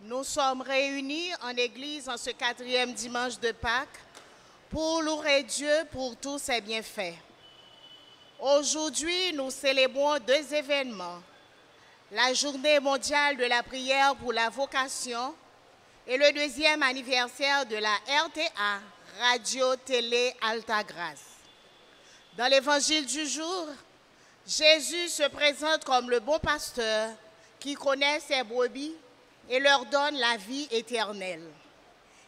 Nous sommes réunis en Église en ce 4e dimanche de Pâques pour louer Dieu pour tous ses bienfaits. Aujourd'hui, nous célébrons 2 événements. La journée mondiale de la prière pour la vocation et le 2e anniversaire de la RTA, Radio-Télé Altagrace. Dans l'évangile du jour, Jésus se présente comme le bon pasteur qui connaît ses brebis et leur donne la vie éternelle.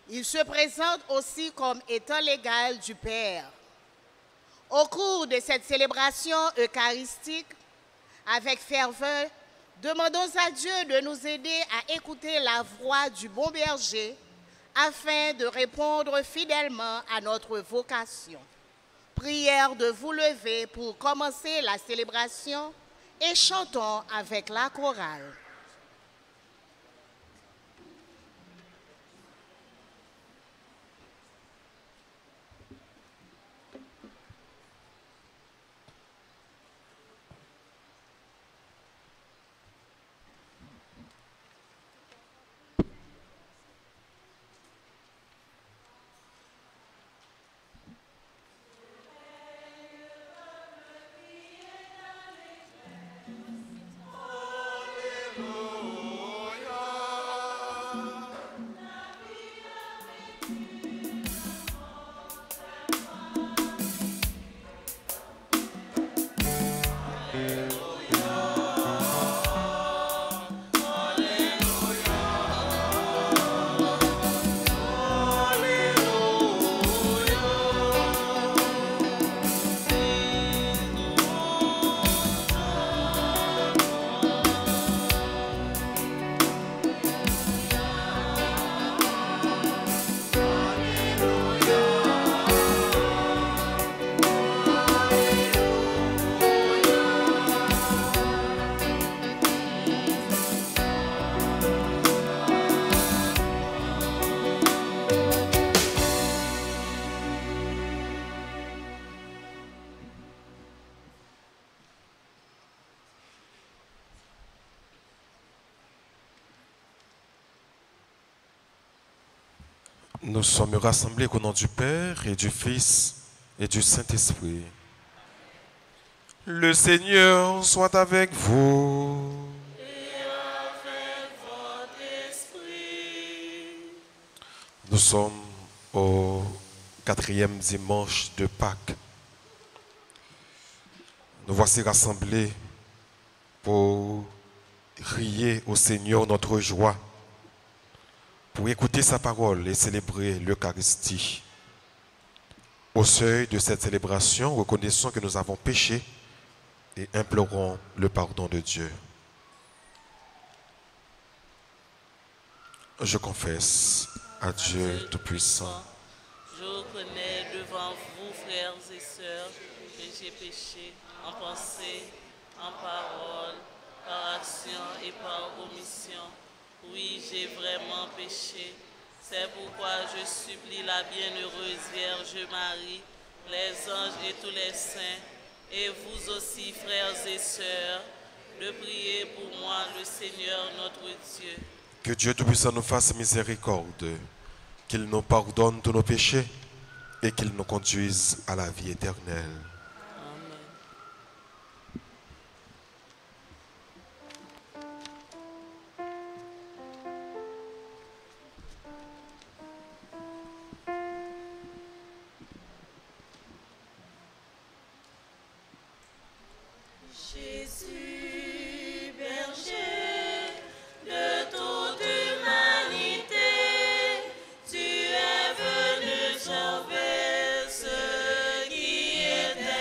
Il se présente aussi comme étant l'égal du Père. Au cours de cette célébration eucharistique, avec ferveur, demandons à Dieu de nous aider à écouter la voix du bon berger afin de répondre fidèlement à notre vocation. Prière de vous lever pour commencer la célébration et chantons avec la chorale. Nous sommes rassemblés au nom du Père et du Fils et du Saint-Esprit. Le Seigneur soit avec vous. Et avec votre esprit. Nous sommes au 4e dimanche de Pâques. Nous voici rassemblés pour crier au Seigneur notre joie, pour écouter sa parole et célébrer l'Eucharistie. Au seuil de cette célébration, reconnaissons que nous avons péché et implorons le pardon de Dieu. Je confesse à Dieu Tout-Puissant. Je reconnais devant vous, frères et sœurs, que j'ai péché en pensée, en parole, par action et par omission. Oui, j'ai vraiment péché. C'est pourquoi je supplie la bienheureuse Vierge Marie, les anges et tous les saints, et vous aussi, frères et sœurs, de prier pour moi, le Seigneur notre Dieu. Que Dieu Tout-Puissant nous fasse miséricorde, qu'il nous pardonne tous nos péchés et qu'il nous conduise à la vie éternelle. Amen. Jésus, berger de toute humanité, tu es venu sauver ceux qui étaient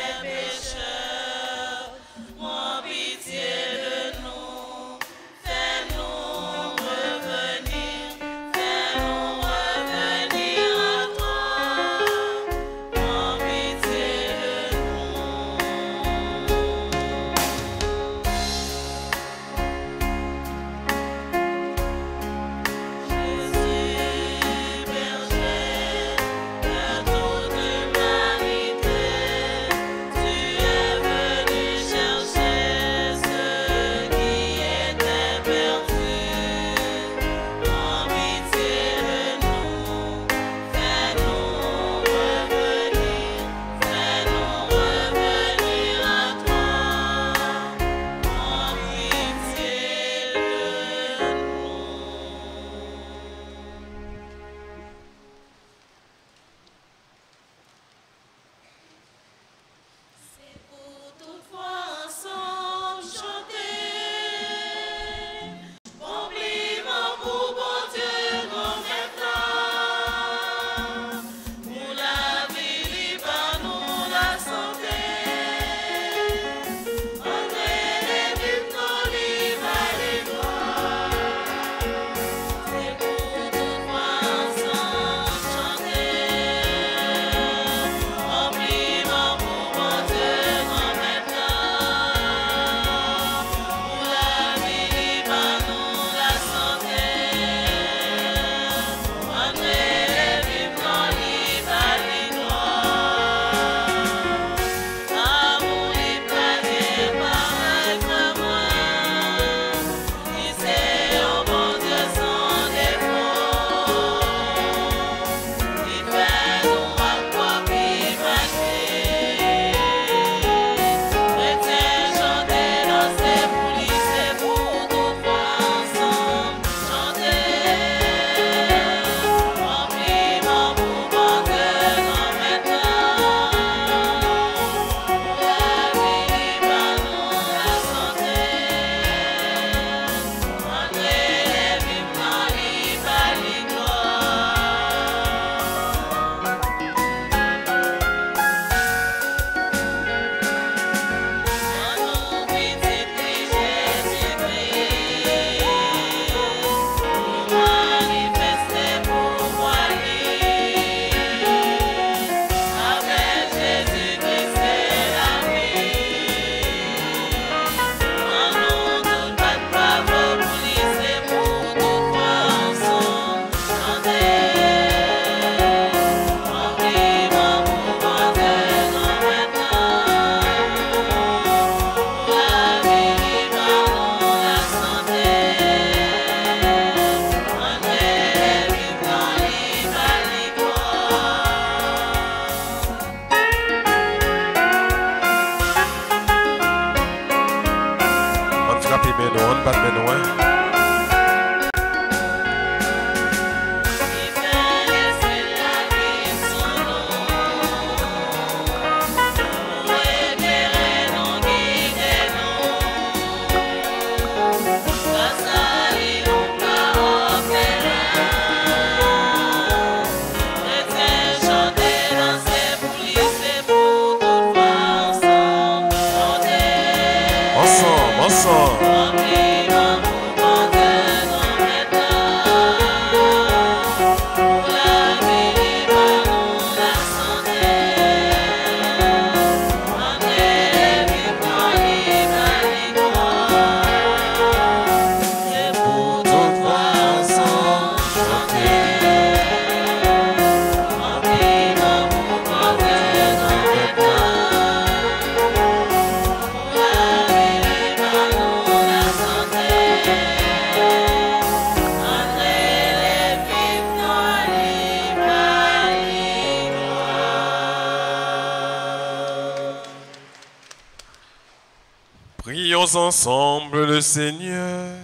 Prions ensemble le Seigneur.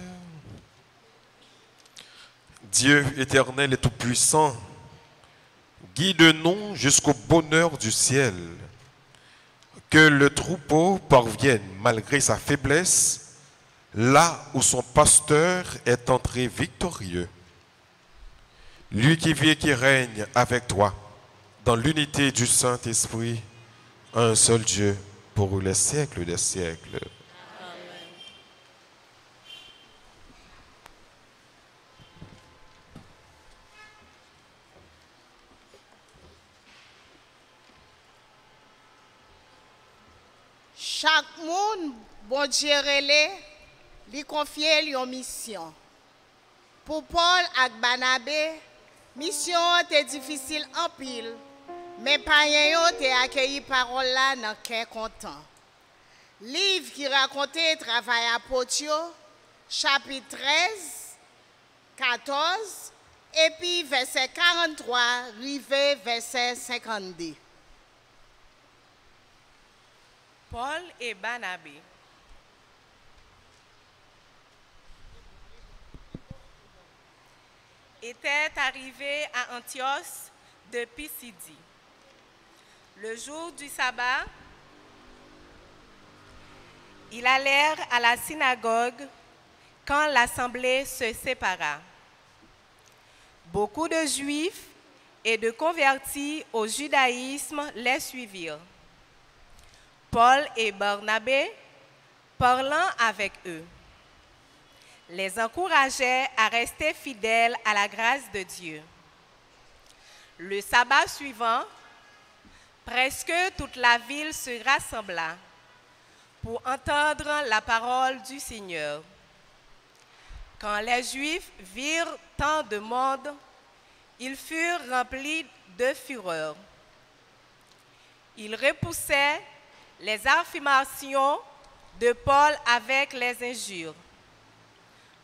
Dieu éternel et tout-puissant, guide-nous jusqu'au bonheur du ciel. Que le troupeau parvienne, malgré sa faiblesse, là où son pasteur est entré victorieux. Lui qui vit et qui règne avec toi, dans l'unité du Saint-Esprit, un seul Dieu, pour les siècles des siècles. Amen. Chaque monde, bon Dieu relais, lui confier une mission. Pour Paul et Barnabé, mission était difficile en pile, mais païens ont accueilli parole là dans qu'un content. Livre qui racontait travail apôtre, chapitre 13, 14, et puis verset 43, rivé verset 52. Paul et Barnabé. Étaient arrivés à Antioche de Pisidie. Le jour du sabbat, ils allèrent à la synagogue quand l'assemblée se sépara. Beaucoup de Juifs et de convertis au judaïsme les suivirent. Paul et Barnabé, parlant avec eux, les encourageaient à rester fidèles à la grâce de Dieu. Le sabbat suivant, presque toute la ville se rassembla pour entendre la parole du Seigneur. Quand les Juifs virent tant de monde, ils furent remplis de fureur. Ils repoussaient les affirmations de Paul avec les injures.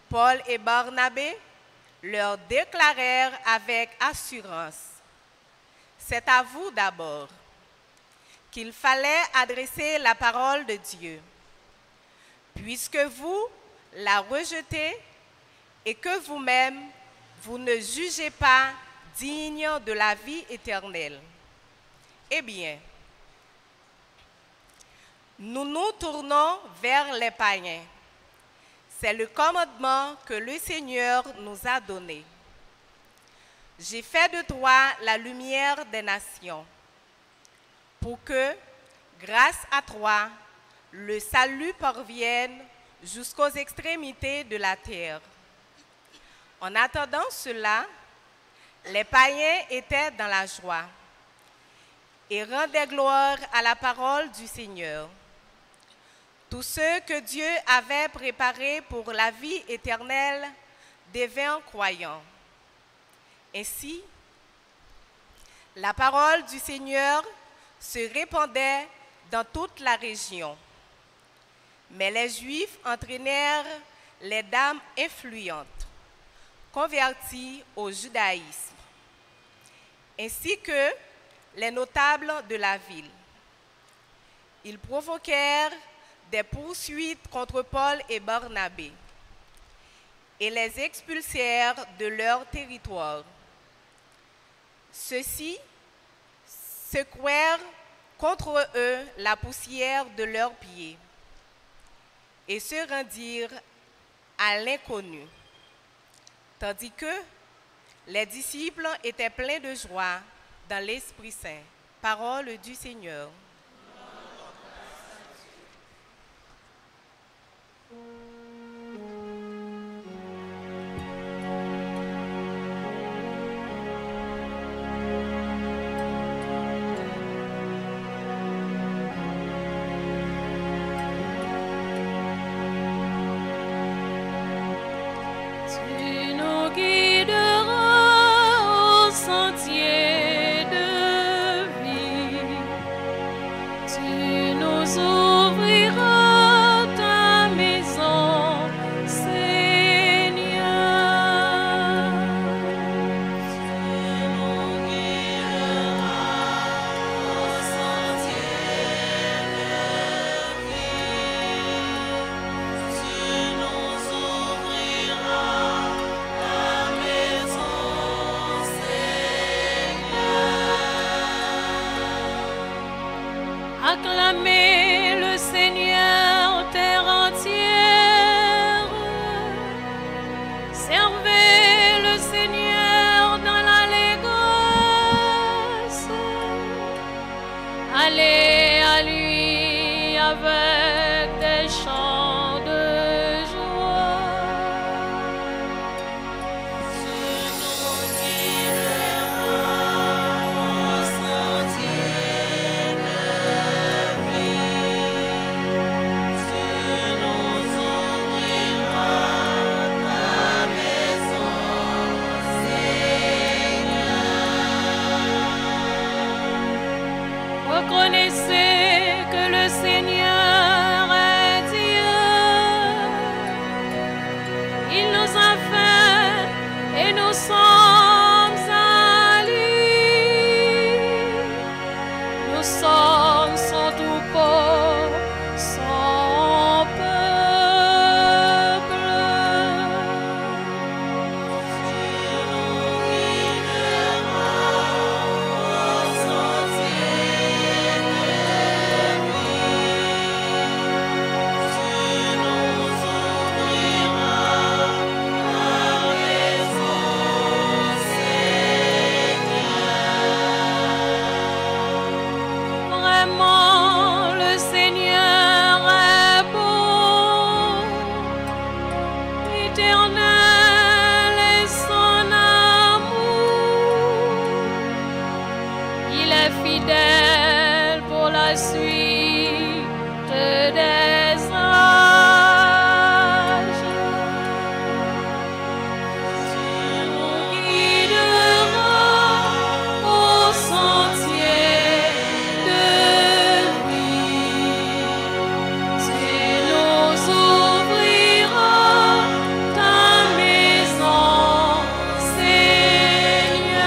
Paul et Barnabé leur déclarèrent avec assurance: c'est à vous d'abord qu'il fallait adresser la parole de Dieu, puisque vous la rejetez et que vous-même, vous ne jugez pas digne de la vie éternelle. Eh bien, nous nous tournons vers les païens. C'est le commandement que le Seigneur nous a donné. J'ai fait de toi la lumière des nations, pour que, grâce à toi, le salut parvienne jusqu'aux extrémités de la terre. En attendant cela, les païens étaient dans la joie et rendaient gloire à la parole du Seigneur. Tous ceux que Dieu avait préparés pour la vie éternelle devinrent croyants. Ainsi, la parole du Seigneur se répandait dans toute la région. Mais les Juifs entraînèrent les dames influentes, converties au judaïsme, ainsi que les notables de la ville. Ils provoquèrent des poursuites contre Paul et Barnabé et les expulsèrent de leur territoire. Ceux-ci secouèrent contre eux la poussière de leurs pieds et se rendirent à l'inconnu, tandis que les disciples étaient pleins de joie dans l'Esprit Saint. Parole du Seigneur. Tu nous guideras au sentier de vie. Acclamez le Seigneur, terre entière. Servez le Seigneur dans l'allégresse. Allez à lui avec des chants de joie. Tu nous guideras au sentier de vie. Tu nous ouvriras ta maison, Seigneur. Reconnaissez que le Seigneur est Dieu. Il nous a fait et nous sommes à lui. Nous sommes son troupeau, son peuple. Tu nous guideras au sentier de vie. Tu nous ouvriras ta maison, Seigneur. Vraiment, le Seigneur est beau, éternel est son amour. Il est fidèle pour la suite des âges. Tu nous guideras au sentier de vie. Tu nous ouvriras ta maison, Seigneur.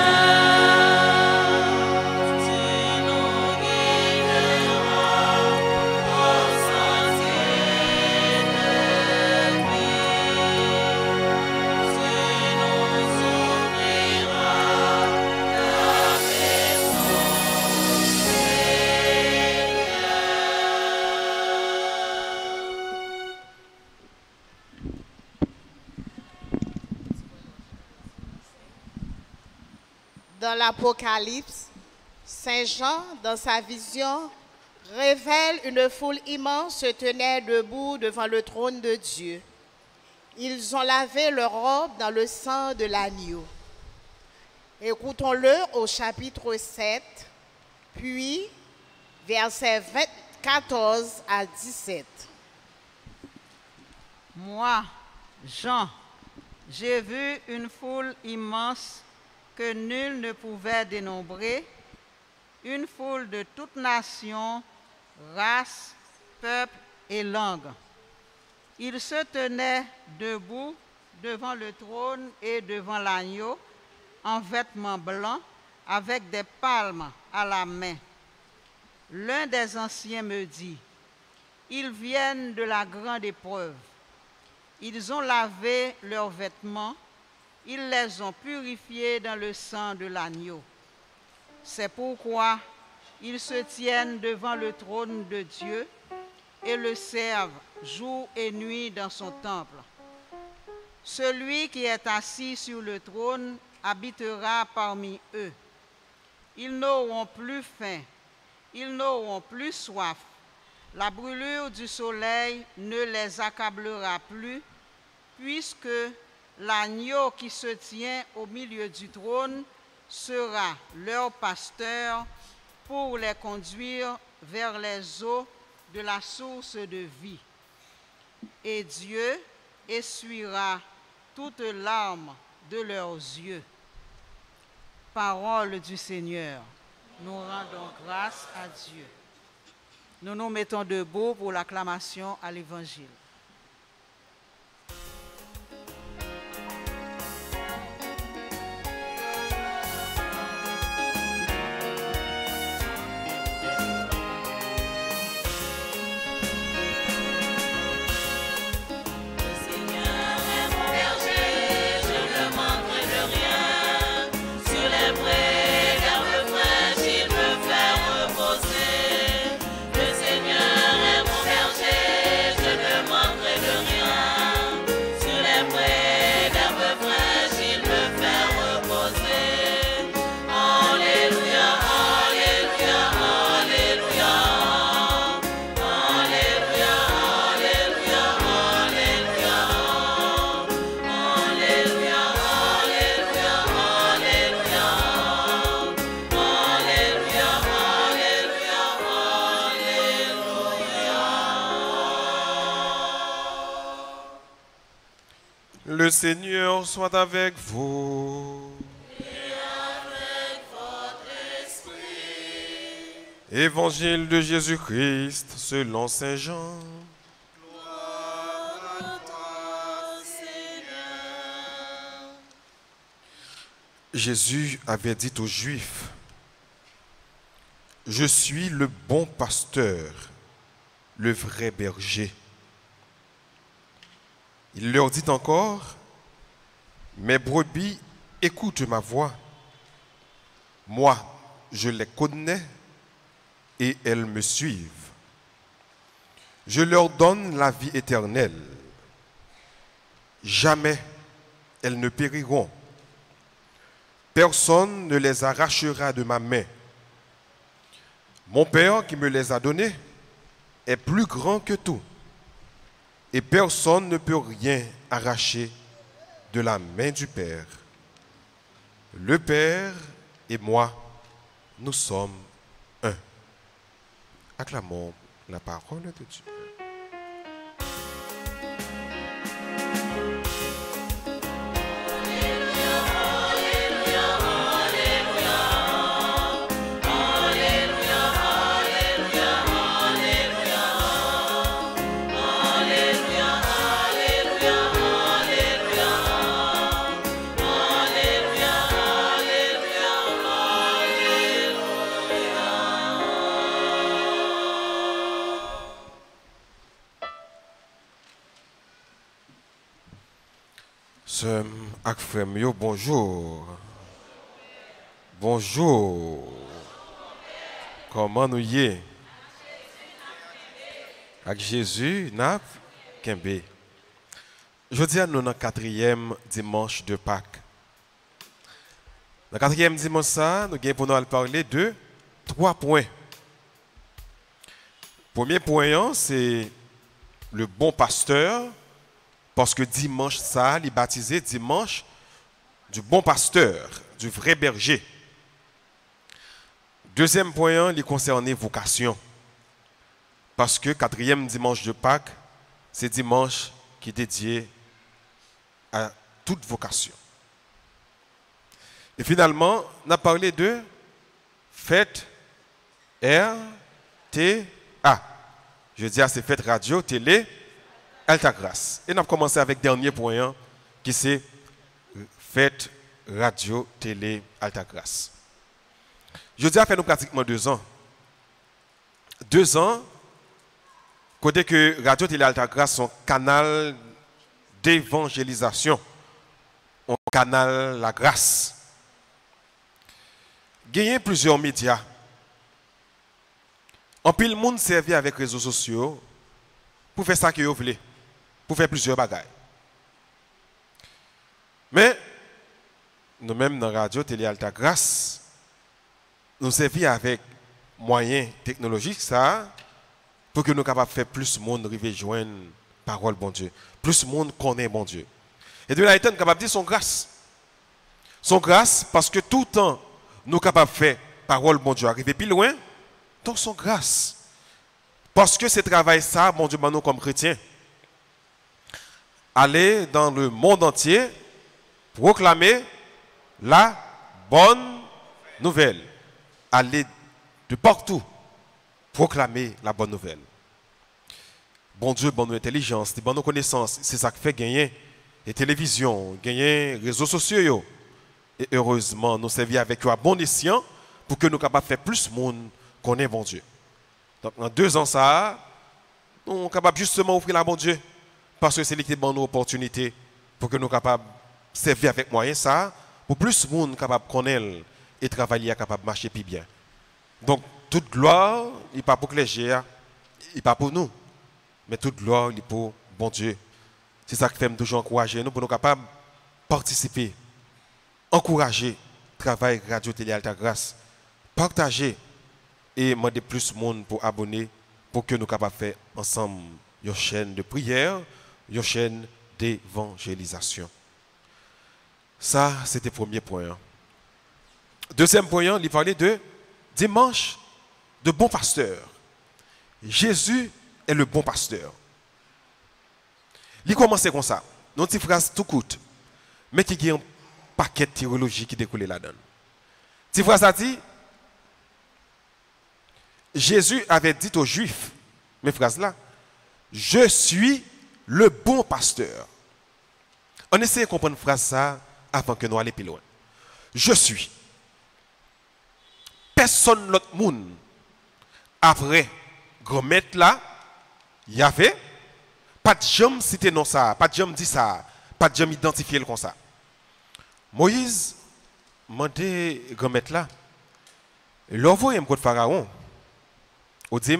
Tu nous guideras au sentier de vie. Tu nous ouvriras ta maison, Dans l'Apocalypse, Saint Jean, dans sa vision, révèle une foule immense se tenait debout devant le trône de Dieu. Ils ont lavé leurs robes dans le sang de l'agneau. Écoutons-le au chapitre 7, puis versets 14 à 17. Moi, Jean, j'ai vu une foule immense que nul ne pouvait dénombrer, une foule de toutes nations, races, peuples et langues. Ils se tenaient debout devant le trône et devant l'agneau, en vêtements blancs, avec des palmes à la main. L'un des anciens me dit, « Ils viennent de la grande épreuve. Ils ont lavé leurs vêtements, ils les ont purifiés dans le sang de l'agneau. C'est pourquoi ils se tiennent devant le trône de Dieu et le servent jour et nuit dans son temple. Celui qui est assis sur le trône habitera parmi eux. Ils n'auront plus faim, ils n'auront plus soif. La brûlure du soleil ne les accablera plus, puisque l'agneau qui se tient au milieu du trône sera leur pasteur pour les conduire vers les eaux de la source de vie. Et Dieu essuiera toute larme de leurs yeux. Parole du Seigneur. Nous rendons grâce à Dieu. Nous nous mettons debout pour l'acclamation à l'Évangile. Le Le Seigneur soit avec vous. Et avec votre esprit. Évangile de Jésus-Christ selon Saint Jean. Gloire à toi, Seigneur. Jésus avait dit aux Juifs, « Je suis le bon pasteur, le vrai berger. » Il leur dit encore, « Mes brebis écoutent ma voix. Moi, je les connais et elles me suivent. Je leur donne la vie éternelle. Jamais elles ne périront. Personne ne les arrachera de ma main. Mon Père qui me les a donnés est plus grand que tout. Et personne ne peut rien arracher de la main du Père. Le Père et moi, nous sommes un. » Acclamons la parole de Dieu. Sœur ak frère yo, bonjour. Bonjour. Comment nous y est? Avec Jésus, n'a kembe. Je dis à nous dans le 4e dimanche de Pâques. Dans le 4e dimanche, ça, nous allons pour nous parler de 3 points. Premier point, c'est le bon pasteur. Parce que dimanche, ça, il est baptisé dimanche du bon pasteur, du vrai berger. Deuxième point, il concerne vocation. Parce que 4e dimanche de Pâques, c'est dimanche qui est dédié à toute vocation. Et finalement, on a parlé de fête RTA. Je dis à ces fêtes radio, télé, Alta Grâce. Et nous avons commencé avec le dernier point, qui c'est fête radio, télé, Alta Grâce. Je dis à faire nous pratiquement 2 ans. 2 ans, côté que radio, télé, Alta Grâce sont canal d'évangélisation, un canal la grâce. Gagner plusieurs médias. En pile, le monde servi avec les réseaux sociaux pour faire ça que vous voulez. Pour faire plusieurs bagailles. Mais, nous-mêmes dans la radio, télé, Alta Grâce, nous servons avec moyens technologiques, ça, pour que nous soyons capables de faire plus de monde arriver joindre la parole bon Dieu. Plus de monde connaît bon Dieu. Et de là, nous sommes capables de dire son grâce. Son grâce, parce que tout le temps, nous sommes capables de faire parole bon Dieu arriver plus loin, donc son grâce. Parce que ce travail, ça, bon Dieu, nous comme chrétiens, aller dans le monde entier, proclamer la bonne nouvelle. Aller de partout, proclamer la bonne nouvelle. Bon Dieu, bonne intelligence, bonne connaissance, c'est ça qui fait gagner les télévisions, gagner les réseaux sociaux. Et heureusement, nous servons avec eux à bon escient pour que nous soyons capables de faire plus de monde connaît bon Dieu. Donc, en 2 ans, ça, nous sommes capables justement d'offrir la bon Dieu. Parce que c'est lui qui donne nos opportunités pour que nous soyons capables de servir avec moyens, ça, pour plus de monde capable de connaître et travailler, capable de marcher plus bien. Donc, toute gloire, il n'est pas pour les géants, il n'est pas pour nous. Mais toute gloire, il est pour bon Dieu. C'est ça qui fait toujours encourager nous pour nous capables de participer, encourager le travail Radio Télé Alta Grâce, partager et demander plus de monde pour abonner pour que nous soyons capables de faire ensemble une chaîne de prière, une chaîne d'évangélisation. Ça, c'était le premier point. Deuxième point, il parlait de dimanche de bon pasteur. Jésus est le bon pasteur. Il commençait comme ça. une petite phrase tout courte, mais qui a un paquet de théologie qui découle là-dedans. Cette phrase a dit, Jésus avait dit aux Juifs, mes phrases là, je suis le bon pasteur. On essaie de comprendre la phrase ça avant que nous allions plus loin. Je suis. Personne l'autre monde après grand-mère là, il y avait pas de jamais citer non ça, pas de jamais dit ça, pas de jamais identifier le comme ça. Moïse demandé grand-mère là, l'envoyer contre Pharaon. Au dit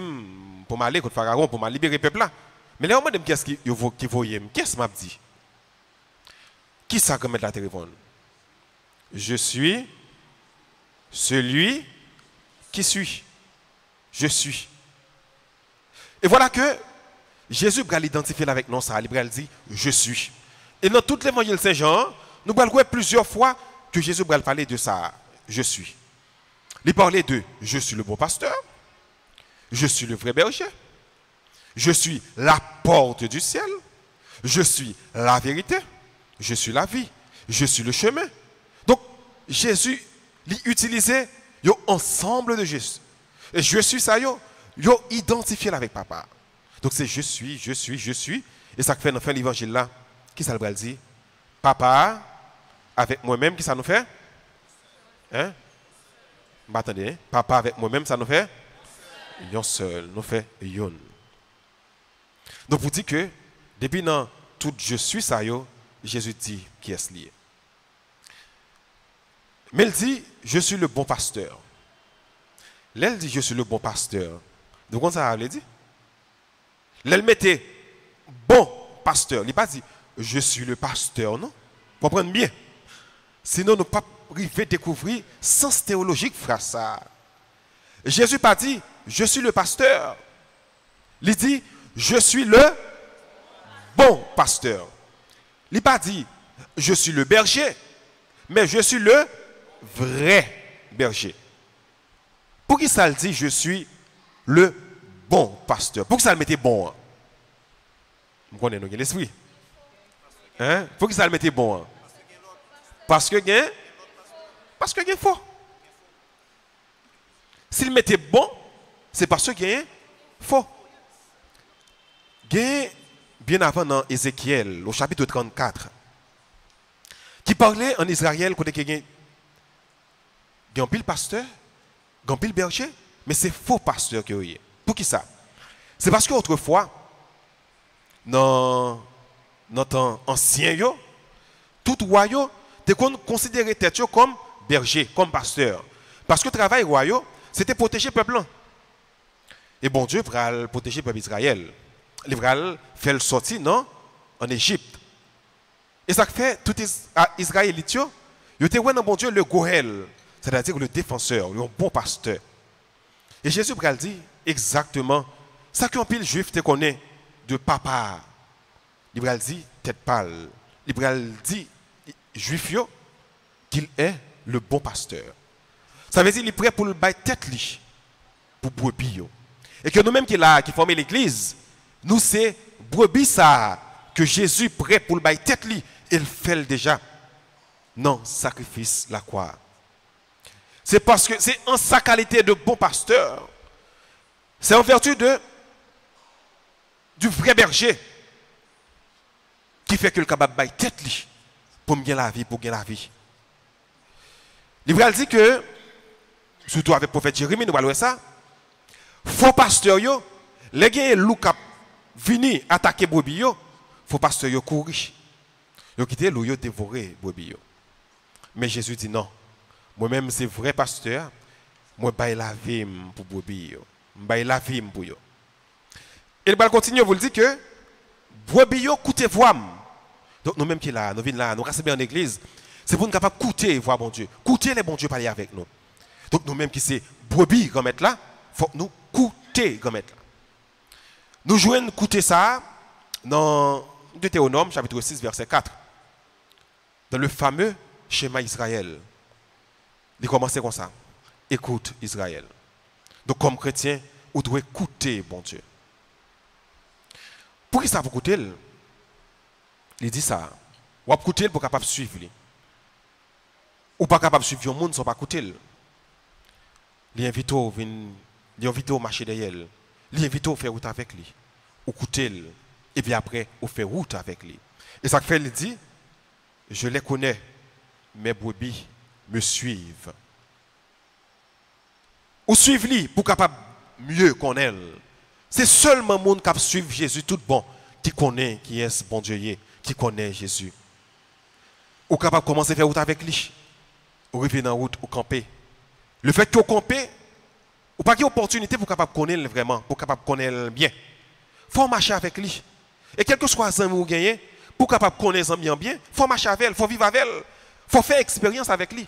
pour m'aller contre Pharaon pour me libérer le peuple là. Mais là on m'a dit qu'est-ce qui voyait, qu'est-ce m'a dit? Qui ça grand-mère là te répond? Je suis celui qui suis. Je suis. Et voilà que Jésus va l'identifier avec nous, ça. Il va dire je suis. Et dans tout l'évangile de Saint Jean, nous allons voir plusieurs fois que Jésus va parler de ça. Je suis. Il parlait de je suis le bon pasteur. Je suis le vrai berger. Je suis la porte du ciel. Je suis la vérité. Je suis la vie. Je suis le chemin. Donc, Jésus utilisait un ensemble de Jésus. Et je suis ça, yo identifié avec papa. Donc, c'est je suis. Et ça fait dans fin l'évangile là. Qui ça le dit? Papa, avec moi-même, qui ça nous fait? Hein? Attendez, hein? Papa avec moi-même, ça nous fait? Yon seul, nous fait yon. Donc, vous dites que, depuis dans tout je suis ça, yo, Jésus dit qui est lié. Mais il dit, je suis le bon pasteur. Là, il dit, je suis le bon pasteur. Donc, comment ça veut dire? Là, il mettait bon pasteur. Il n'a pas dit, je suis le pasteur, non? Vous comprenez bien? Sinon, nous ne pouvons pas arriver à découvrir sens théologique, frère, ça. Jésus n'a pas dit, je suis le pasteur. Il dit, je suis le bon pasteur. Il n'a pas dit, je suis le berger, mais je suis le vrai berger. Pour qui ça le dit, je suis le bon pasteur? Pour qui ça le mettait bon? Vous connaissez l'esprit? Hein? Pour qui ça le mettait bon? Parce que il est faux. S'il mettait bon, c'est parce qu'il est faux. Bien avant dans Ézéchiel, au chapitre 34, qui parlait en Israël côté qu'il y a un pile pasteur, un pile berger, mais c'est faux pasteur qui est. Pour qui ça? C'est parce qu'autrefois, dans le temps ancien, tout royaume était considéré comme berger, comme pasteur. Parce que le travail royaume, c'était protéger le peuple. Et bon Dieu va protéger le peuple d'Israël. Il va faire le sortir en Égypte. Et ça fait tout Israélite, il était dans bon Dieu le Goël, c'est-à-dire le défenseur, le bon pasteur. Et Jésus va dire exactement ça qu'un pile juif te connaît de papa. Il va dire tête pâle. Il va dire juif qu'il est le bon pasteur. Ça veut dire qu'il est prêt pour le bailler tête li, pour brebis. Et que nous-mêmes qui formons l'église, nous c'est brebis ça que Jésus prêt pour le bailler tête li, il fait déjà. Non, sacrifice la croix. C'est parce que c'est en sa qualité de bon pasteur. C'est en vertu du vrai berger qui fait que le capable bailler tête li pour gagner la vie, pour gagner la vie. Il va dire que surtout avec le prophète Jérémie, nous allons ça. Faux pasteur yo, les gens loup cap vini attaquer brebis yo, faux pasteur yo courir. Yo quitter loup yo dévorer brebis yo. Mais Jésus dit non. Moi-même c'est vrai pasteur, moi bail la vie pour brebis yo. Bail la vie pour yo. Et il va continuer vous le dire que brebis yo coûter voix. Donc nous même qui là, nous venons là, nous restons bien en église, c'est pour nous capable coûter voir bon Dieu. Coûter les bons dieux parler avec nous. Donc nous même qui c'est brebis comme être là, faut nous coûter comme être là. Nous jouons coûter ça dans Deutéronome chapitre 6 verset 4. Dans le fameux schéma Israël. Il commence comme ça. Écoute Israël. Donc comme chrétien, vous devez écouter bon Dieu. Pour qui ça vous coûter? Il dit ça. Ou écouter pour capable suivre lui. Ou pas capable de suivre le monde sans pas écouter. Il invite au marcher derrière. Il invite au faire route avec lui. Ou écouter. Et puis après, on fait route avec lui. Et ça fait, il dit, je les connais, mes brebis me suivent. Ou suivre lui pour capable mieux connaître. C'est seulement le monde qui suit Jésus tout bon, qui connaît qui est ce bon Dieu, qui connaît Jésus. Ou capable de commencer à faire route avec lui. Ou revenir dans la route, ou camper. Le fait que vous campez, ou pas qu'il y ait opportunité pour capable connaître vraiment, pour capable connaître bien. Il faut marcher avec lui. Et quel que soit les amis que vous gagnez, pour capable connaître les amis bien, il faut marcher avec elle, il faut vivre avec elle, il faut faire expérience avec lui.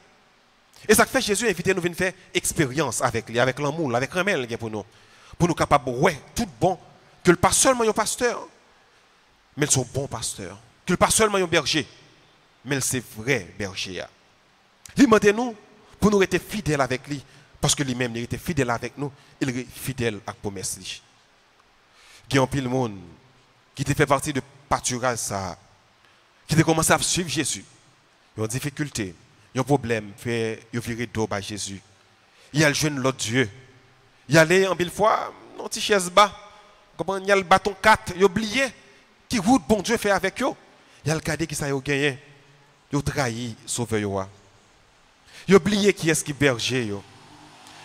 Et ça fait Jésus inviter nous à faire expérience avec lui, avec l'amour, avec remède pour nous capables, ouais, tout bon, que le pas seulement un pasteur, mais ils sont bons pasteurs, que le pas seulement un berger, mais c'est vrai berger. Il demande nous pour nous être fidèles avec lui, parce que lui-même il était fidèle avec nous, il est fidèle à la promesse. Il y a un pile monde qui fait partie de pâturage ça, qui a commencé à suivre Jésus. Il y a une difficulté, il y a un problème, il y a viré d'eau par Jésus. Il y a le jeune l'autre Dieu. Il y a les en mille fois, un petit chaise bas, il y a le bâton 4, il y a oublié qui route bon Dieu fait avec eux. Il y a le cadet qui ça a gagné, il a trahi sauveur. Il a oublié qui est-ce qui berger.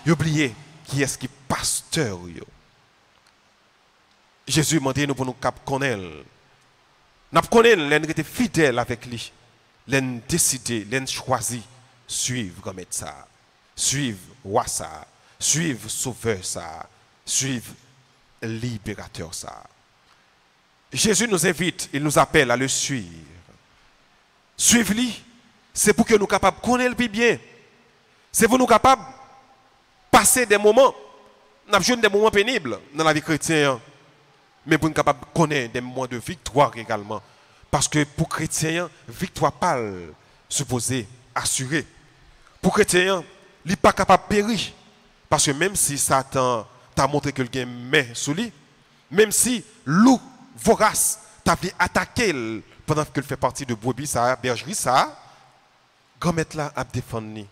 Il a oublié qui est-ce qui pasteur. Jésus demandé nous pour nous connaître. Nous connaissons, nous sommes fidèles avec lui. Nous décidé, nous choisi suivre comme ça. Suivre roi ça. Suivre sauveur ça. Suivre libérateur ça. Jésus nous invite, il nous appelle à le suivre. Suivre lui, c'est pour que nous soyons capables de connaître le bien. C'est pour nous capables de passer des moments, nous avons des moments pénibles dans la vie chrétienne, mais pour nous capables de connaître des moments de victoire également. Parce que pour les chrétiens, victoire parle, supposée, assurée. Pour les chrétiens, il n'est pas capable de périr. Parce que même si Satan t'a montré que quelqu'un met sous lui, même si loup vorace t'a fait attaquer pendant qu'il fait partie de brebis, ça, bergerie, ça, grand-maître là a défendu.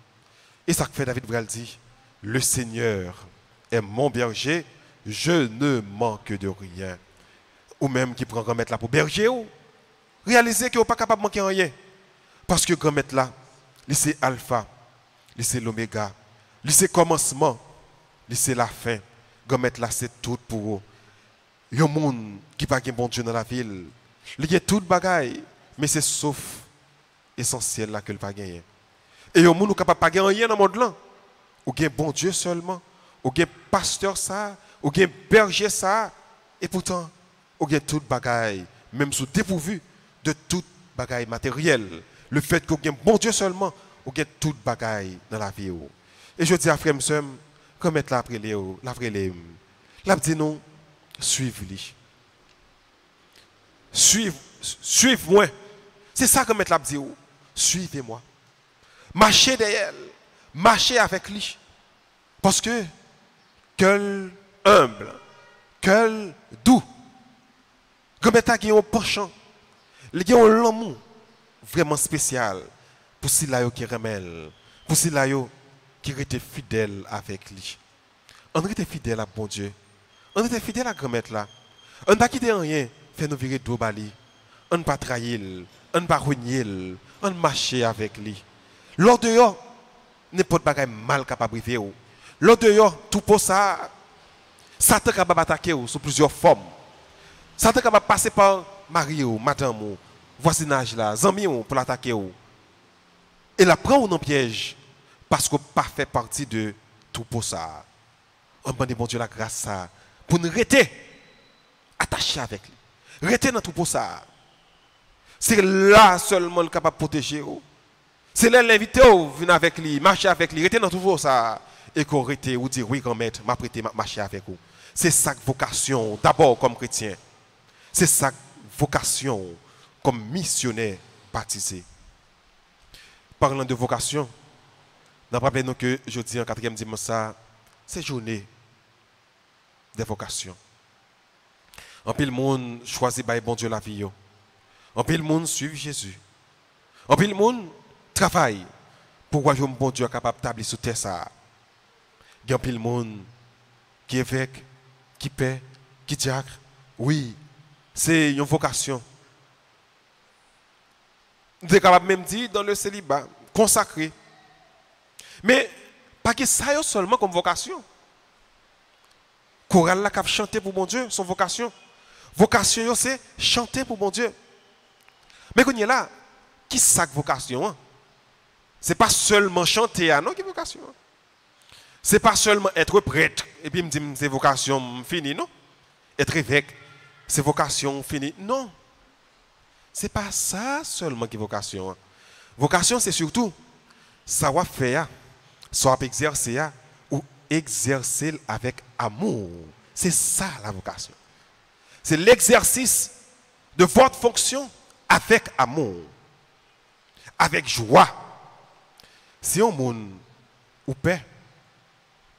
Et ça fait David Bral dit, le Seigneur est mon berger, je ne manque de rien. Ou même qui prend grand-maître là pour berger, réalisez que vous n'êtes pas capable de manquer rien. Parce que grand-maître là, c'est alpha, c'est l'oméga, c'est commencement, c'est la fin. Grand-maître là, c'est tout pour vous. Il y a un monde qui n'a pas de bon Dieu dans la ville. Il y a tout bagaille, mais c'est sauf essentiel là que le pas gagner. Et il y a un monde qui n'a pas gagner rien dans le monde là. Ou bien bon Dieu seulement, ou bien pasteur ça, ou bien berger ça, et pourtant, ou bien tout bagaille, même sous dépourvu de tout bagaille matériel. Le fait qu'on ait bon Dieu seulement, ou bien tout bagaille dans la vie. Et je dis à frère monsieur, comme être là après les, là dit non, suivez-lui. Suivez-moi. C'est ça que mettre la dit. Suivez-moi. Marchez derrière. Marchez avec lui. Parce que quel humble, quel doux. Comme mettre qui un penchant. Il y a un l'amour vraiment spécial pour ceux qui remèlent, pour ceux qui étaient fidèles avec lui. On était fidèles à bon Dieu. On était fidèles à grand-mère là. On n'a quitté rien, fait nous virer d'eau bali. On n'a pas trahi, on n'a pas renié, on marchait avec lui. Lors de yo, n'importe quoi mal capable de vivre. Lors de yo, tout pour ça, Satan capable d'attaquer sous plusieurs formes. Satan capable de passer par mari ou madame ou voisinage là, amis pour l'attaquer. Et la prend ou non piège parce qu'on pas fait partie de tout pour ça. On demande bon Dieu la grâce ça pour nous rester attachés avec lui. Rester dans tout pour ça. C'est là seulement le capable de protéger. C'est là l'invité ou venir avec lui, marcher avec lui, rester dans tout pour ça. Et qu'on reste ou dire oui grand-maître, m'a prêté marcher avec vous. C'est sa vocation d'abord comme chrétien. C'est sa vocation comme missionnaire baptisé. Parlant de vocation, nous rappelons que je dis en 4e dimanche ça, c'est journée des vocations. En pile monde choisit par bon Dieu la vie. En pile monde suit Jésus. En pile monde travaille pour que le bon Dieu capable d'établir sur terre ça. Il y a pile monde qui est évêque, qui paie, qui diacre. Oui, c'est une vocation. Nous sommes capables même dire dans le célibat, consacré. Mais pas que ça seulement comme vocation. Chorale là qui a chanté pour mon Dieu, son vocation. Vocation c'est chanter pour mon Dieu. Mais quand il est là, qui c'est vocation? Ce n'est pas seulement chanter, non, qui vocation. Ce n'est pas seulement être prêtre et puis me dire c'est vocation finie, non. Être évêque, c'est vocation finie. Non. Ce n'est pas ça seulement qui est vocation. Vocation, c'est surtout savoir faire, savoir exercer ou exercer avec amour. C'est ça la vocation. C'est l'exercice de votre fonction avec amour, avec joie. Si on monde ou paix,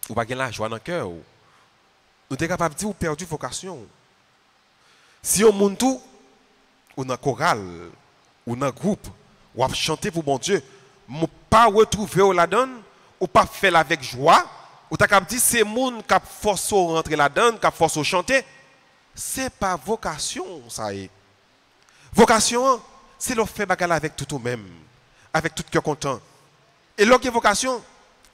ou pas la joie dans le cœur, nous sommes capables de dire ou perdu vocation. Si on monde tout, ou dans chorale, ou dans groupe, ou à chanter pour mon Dieu, ou pas retrouver ou la donne, ou pas faire avec joie, ou t'as capable dire c'est monde qui force rentrer la donne, qui force chanter, c'est pas vocation ça est. Vocation, c'est le faire bagarre avec tout ou même, avec tout cœur content. Et l'autre vocation,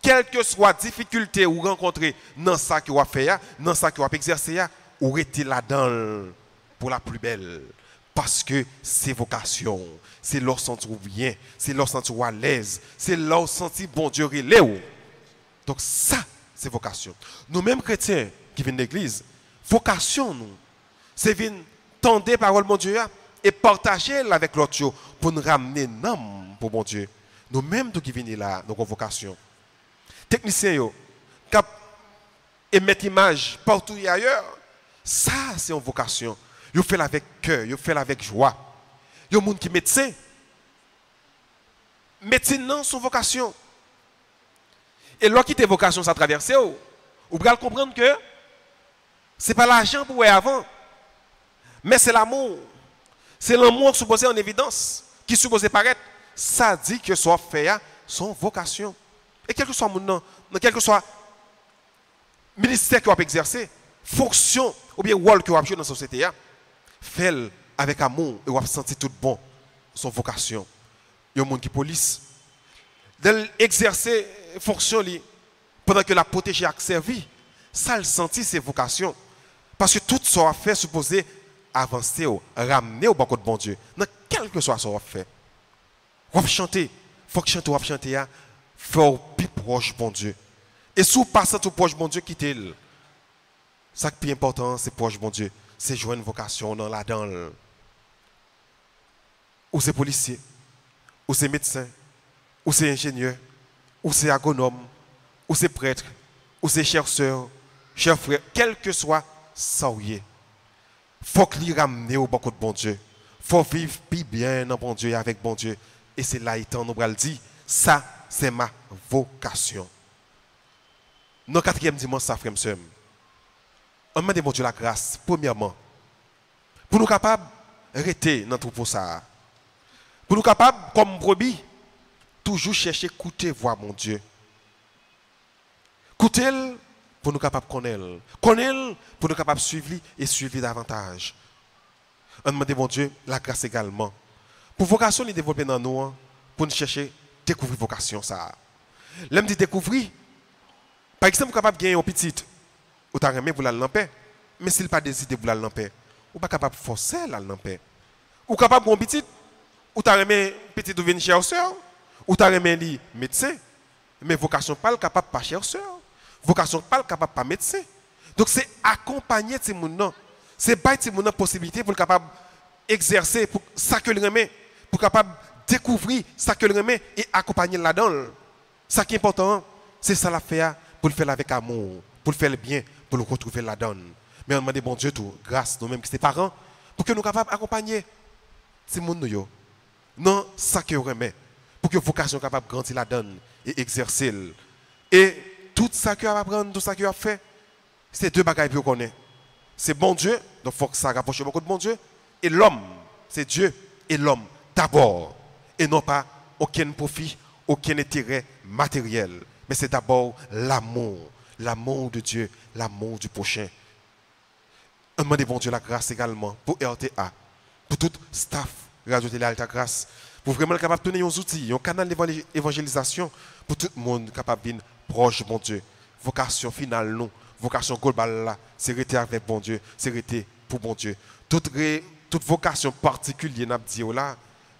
quelle que soit difficulté ou rencontrer dans ça que vous faire, dans ça que vous exercer, ou rester là-dedans pour la plus belle. Parce que c'est vocation, c'est leur sentir bien, c'est leur sentir à l'aise, c'est leur sentir bon Dieu relève. Donc ça, c'est vocation. Nous-mêmes chrétiens qui viennent de l'église, vocation nous, c'est venir tendre la parole de mon Dieu et partager avec l'autre pour nous ramener nom pour mon Dieu. Nous-mêmes qui viennent là, nous avons vocation. Techniciens qui émettent l'image partout et ailleurs, ça c'est une vocation. Ils font avec cœur, ils font avec joie. Il y a des gens qui sont médecins. Médecine non, son vocation. Et lorsqu'il y a vocation, ça traverse, vous pouvez comprendre que ce n'est pas l'argent pour avant, mais c'est l'amour. C'est l'amour supposé en évidence, qui supposé paraître. Ça dit que soit fait, son vocation. Et quel que soit mon nom, quel que soit ministère que vous avez exercé, fonction ou bien rôle que vous avez joué dans la société, fait avec amour et vous avez senti tout bon, son vocation. Il y a des gens qui police. D'exercer fonction pendant que la protéger a servi, ça le senti c'est vocation. Parce que tout ce qu'on a fait supposé avancer, ramener au banc de bon Dieu. Dans quel que soit ce qu'on a fait. Vous avez chanté, il faut que chanter, vous avez chanté, il faut plus proche bon Dieu. Et si vous passez tout proche bon Dieu, quittez-le. Ce qui est important, c'est proche bon Dieu. C'est jouer une vocation dans la dans. Ou c'est policier, ou c'est médecin, ou c'est ingénieur, ou c'est agronome, ou c'est prêtre, ou c'est chercheur, cher frère, quel que soit ça où il faut qu'il ramène au banc de bon Dieu. Il faut vivre plus bien dans bon Dieu et avec bon Dieu. Et c'est là étant nous allons dire, ça c'est ma vocation. Dans le quatrième dimanche, ça frère monsieur. On demande bon Dieu la grâce, premièrement, pour nous capables de rester dans tout pour ça. Pour nous capables, comme brebis, toujours chercher écouter voir mon Dieu. Écouter pour nous capables de connaître. Connaître pour nous capables de suivre et suivre davantage. On demande bon Dieu la grâce également. Pour vocation, nous développer dans nous, pour nous chercher découvrir vocation ça. L'aime dit découvrir. Par exemple, capable de gagner un petit, ou t'as remis pour la lamper, mais s'il pas décidé pour la lamper, ou pas capable de forcer la lamper. Ou capable de un petit, ou t'as remis petit ou venir chercheur, ou t'as remis médecin, mais vocation pas capable pas chercheur, vocation pas capable pas médecin. Donc c'est accompagner ces gens, c'est pas ces gens possibilité pour capable exercer pour ça que le remet, pour capable découvrir ça que le remet et accompagner là-dedans. Ça qui est important, c'est ça la faire pour le faire avec amour, pour le faire le bien, pour le retrouver là-dedans. Mais on demande bon Dieu tout, grâce nous-mêmes qui sommes parents, pour que nous soyons capables d'accompagner ces gens non ça que remet, pour que vocation capable de grandir là-dedans et exercer. Et tout ça que va apprendre, tout ça que va faire, c'est deux bagages que connaît. C'est bon Dieu, donc il faut que ça rapproche beaucoup de bon Dieu. Et l'homme, c'est Dieu. et l'homme d'abord, et non pas aucun profit, aucun intérêt matériel, mais c'est d'abord l'amour de Dieu, l'amour du prochain. On demande bon Dieu la grâce également pour RTA, pour tout staff Radio Télé Alta Grâce, pour vraiment être capable de donner des outils, un canal d'évangélisation pour tout le monde capable de proche de bon Dieu. Vocation finale, nous, vocation globale, là, c'est rester avec bon Dieu, c'est rester pour bon Dieu. Toute vocation particulière, n'a dit là,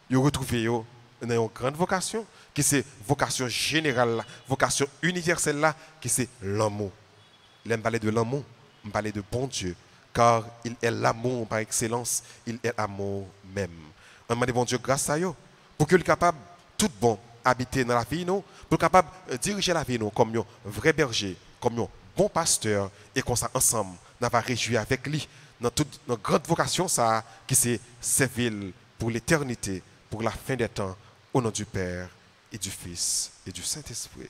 vous retrouvez une grande vocation, qui c'est vocation générale, vocation universelle là, qui c'est l'amour. L'aime parler de l'amour, on parler de bon Dieu, car il est l'amour par excellence, il est l'amour même. On demande bon Dieu grâce à eux, pour qu'il soit capable, tout bon, habiter dans la vie, nous, pour capable diriger la vie, nous, comme un vrai berger, comme un bon pasteur, et qu'on ça ensemble, nous va réjouir avec lui dans toute notre grande vocation, ça, qui c'est servir pour l'éternité, pour la fin des temps, au nom du Père et du Fils et du Saint-Esprit.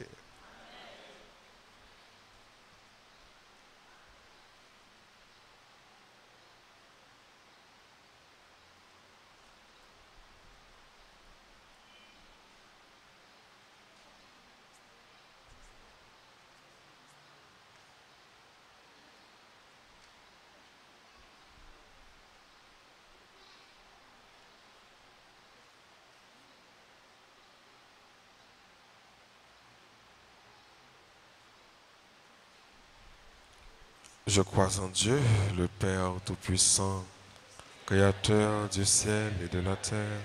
Je crois en Dieu, le Père Tout-Puissant, Créateur du ciel et de la terre,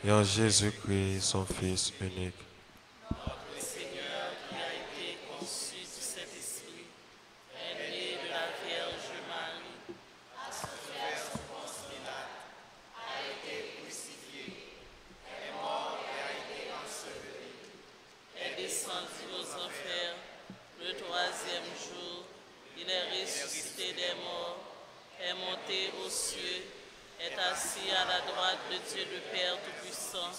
et en Jésus-Christ, son Fils unique. Notre Seigneur qui a été conçu du Saint-Esprit, est né de la Vierge Marie, a souffert sous Ponce Pilate, a été crucifié, est mort et a été enseveli, est descendu aux enfers, le troisième jour, il est ressuscité des morts, est monté aux cieux, est assis à la droite de Dieu le Père Tout-Puissant,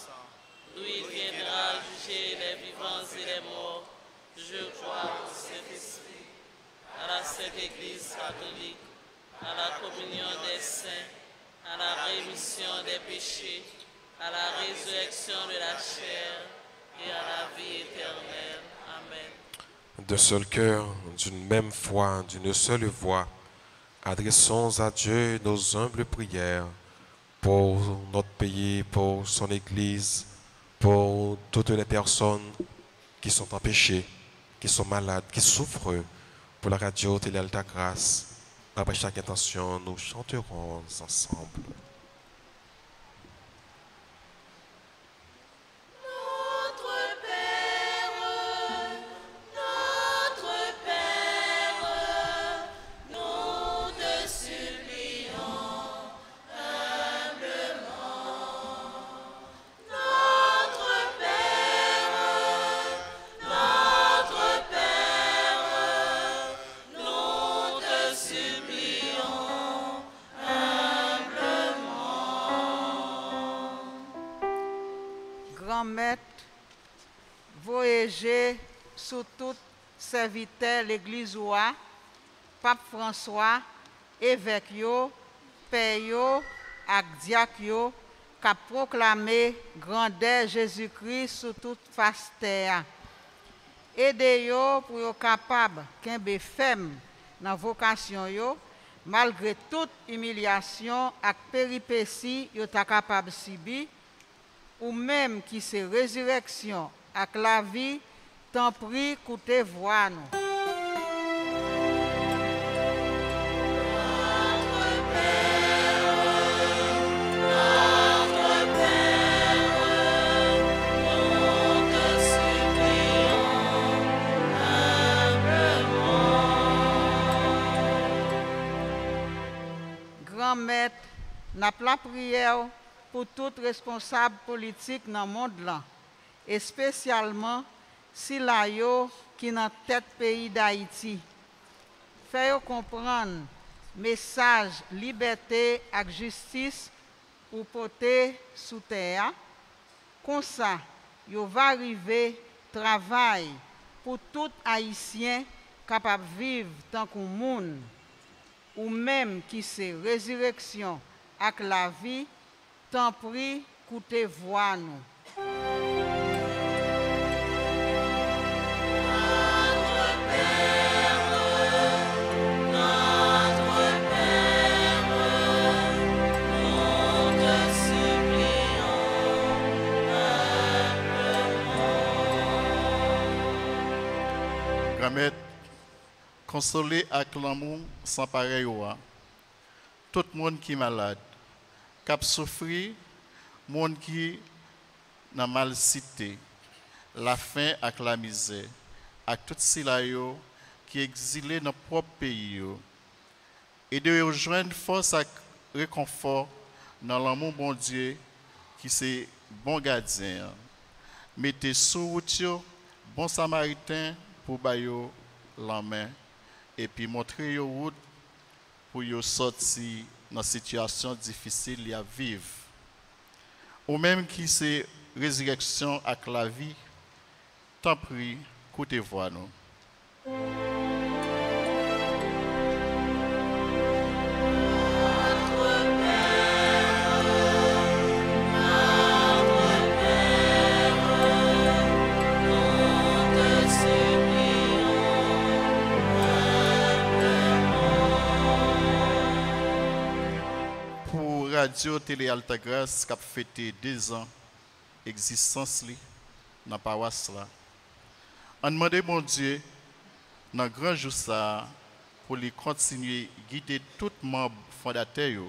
d'où il viendra juger les vivants et les morts. Je crois au Saint-Esprit, à la Sainte Église catholique, à la communion des saints, à la rémission des péchés, à la résurrection de la chair et à la vie éternelle. Amen. D'un seul cœur, d'une même foi, d'une seule voix, adressons à Dieu nos humbles prières pour notre pays, pour son Église, pour toutes les personnes qui sont en péché, qui sont malades, qui souffrent, pour la radio Télé Alta Grâce. Après chaque intention, nous chanterons ensemble. Grand-maître, voyager sous tout serviteur l'église oua, Pape François, évêque yo, père yo, ak diacre yo, qu'a proclamé grandeur Jésus-Christ sous toute face terre. Aidez yo pour yo capable kembe ferme dans vocation yo, malgré toute humiliation ak péripéties yo ta capable subir, ou même qui c'est résurrection avec la vie, tant prie coûtez voix nous. Grand maître, n'a pas la prière pour tout responsable politique dans le monde là, et spécialement si la yo qui dans tête pays d'Haïti. Fait comprendre message liberté et justice ou porter sous terre. Comme ça, yo va arriver travail pour tout haïtien capable de vivre tant qu'on monde ou même qui c'est résurrection avec la vie. Tant pis, écoutez voix nous. Grand-mère, consoler avec l'amour sans pareil. Tout le monde qui est malade, qui a souffert, le monde qui n'a mal cité, la faim avec la misère, avec tout cela qui est exilé dans notre propre pays. Et de rejoindre force et réconfort dans l'amour bon Dieu qui est bon gardien. Mettez sous route bon samaritain pour bailler la main et puis montrer une route pour sortir dans une situation difficile à vivre. Ou même qui c'est résurrection avec la vie, tant pis, écoutez-vous nous. Radio Télé Altagrace qui a fêté 2 ans d'existence dans la paroisse. On demande mon Dieu, dans le grand jour, pour lui continuer à guider tout membre fondateur.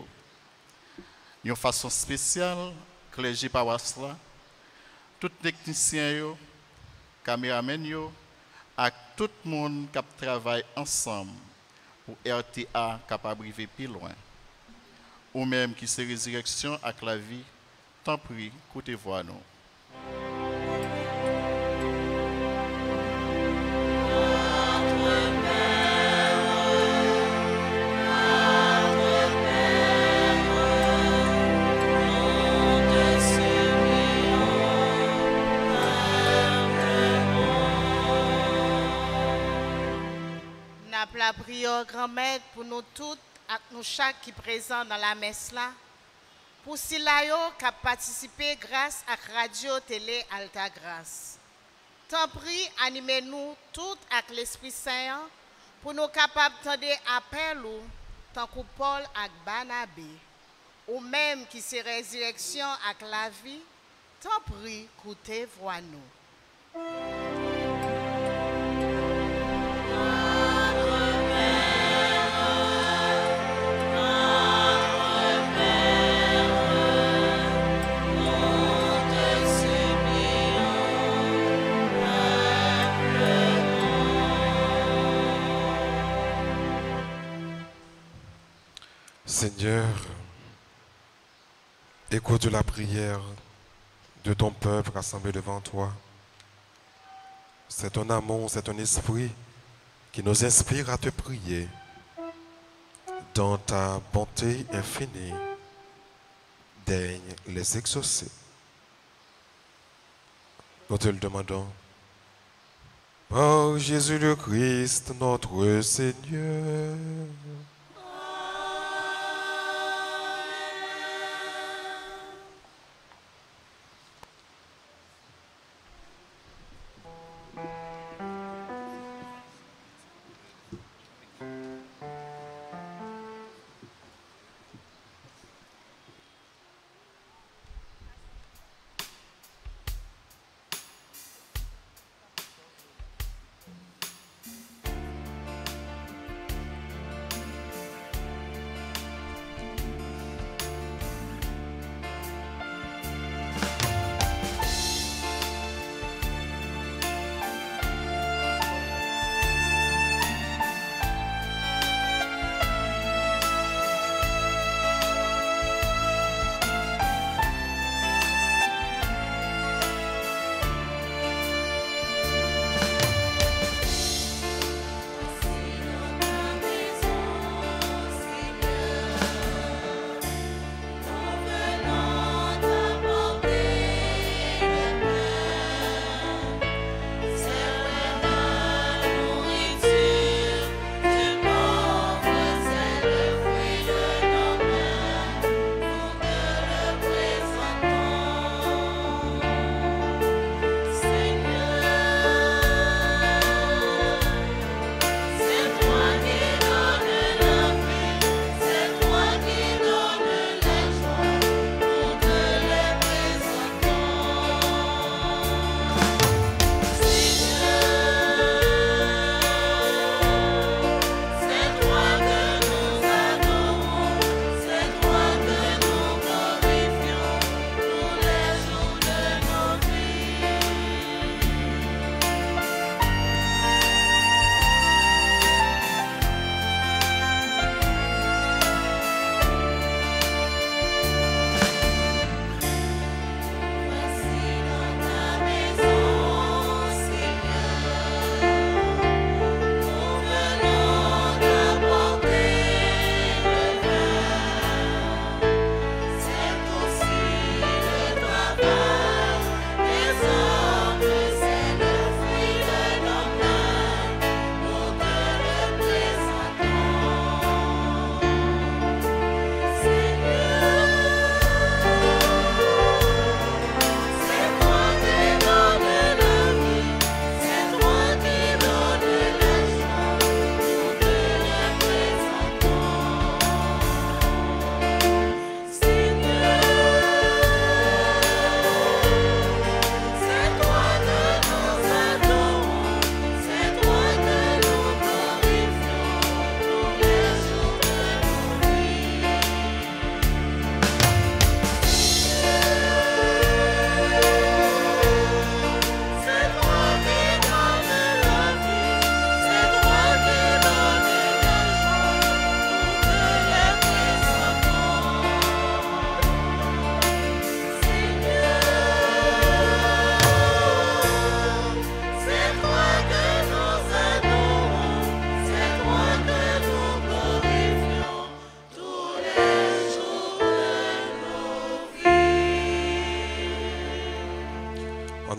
De façon spéciale, clergé paroisse, tout technicien, caméramen, et tout le monde qui travaille ensemble pour RTA capable d'arriver plus loin. Ou même qui c'est résurrection avec la vie, tant pis, écoutez-vous nous. Nous la prière grand-mère pour nous toutes, avec nous chaque qui est présent dans la messe là, pour cela qui a participé grâce à Radio Télé Altagrace. Tant pis, animez-nous toutes avec l'Esprit Saint pour nous capables d'entendre appel ou tant que Paul avec Barnabé, ou même qui c'est résurrection avec la vie, tant pis, écoutez, voix nous. Seigneur, écoute la prière de ton peuple rassemblé devant toi. C'est ton amour, c'est ton esprit qui nous inspire à te prier. Dans ta bonté infinie, daigne les exaucer. Nous te le demandons. Par Jésus le Christ, notre Seigneur.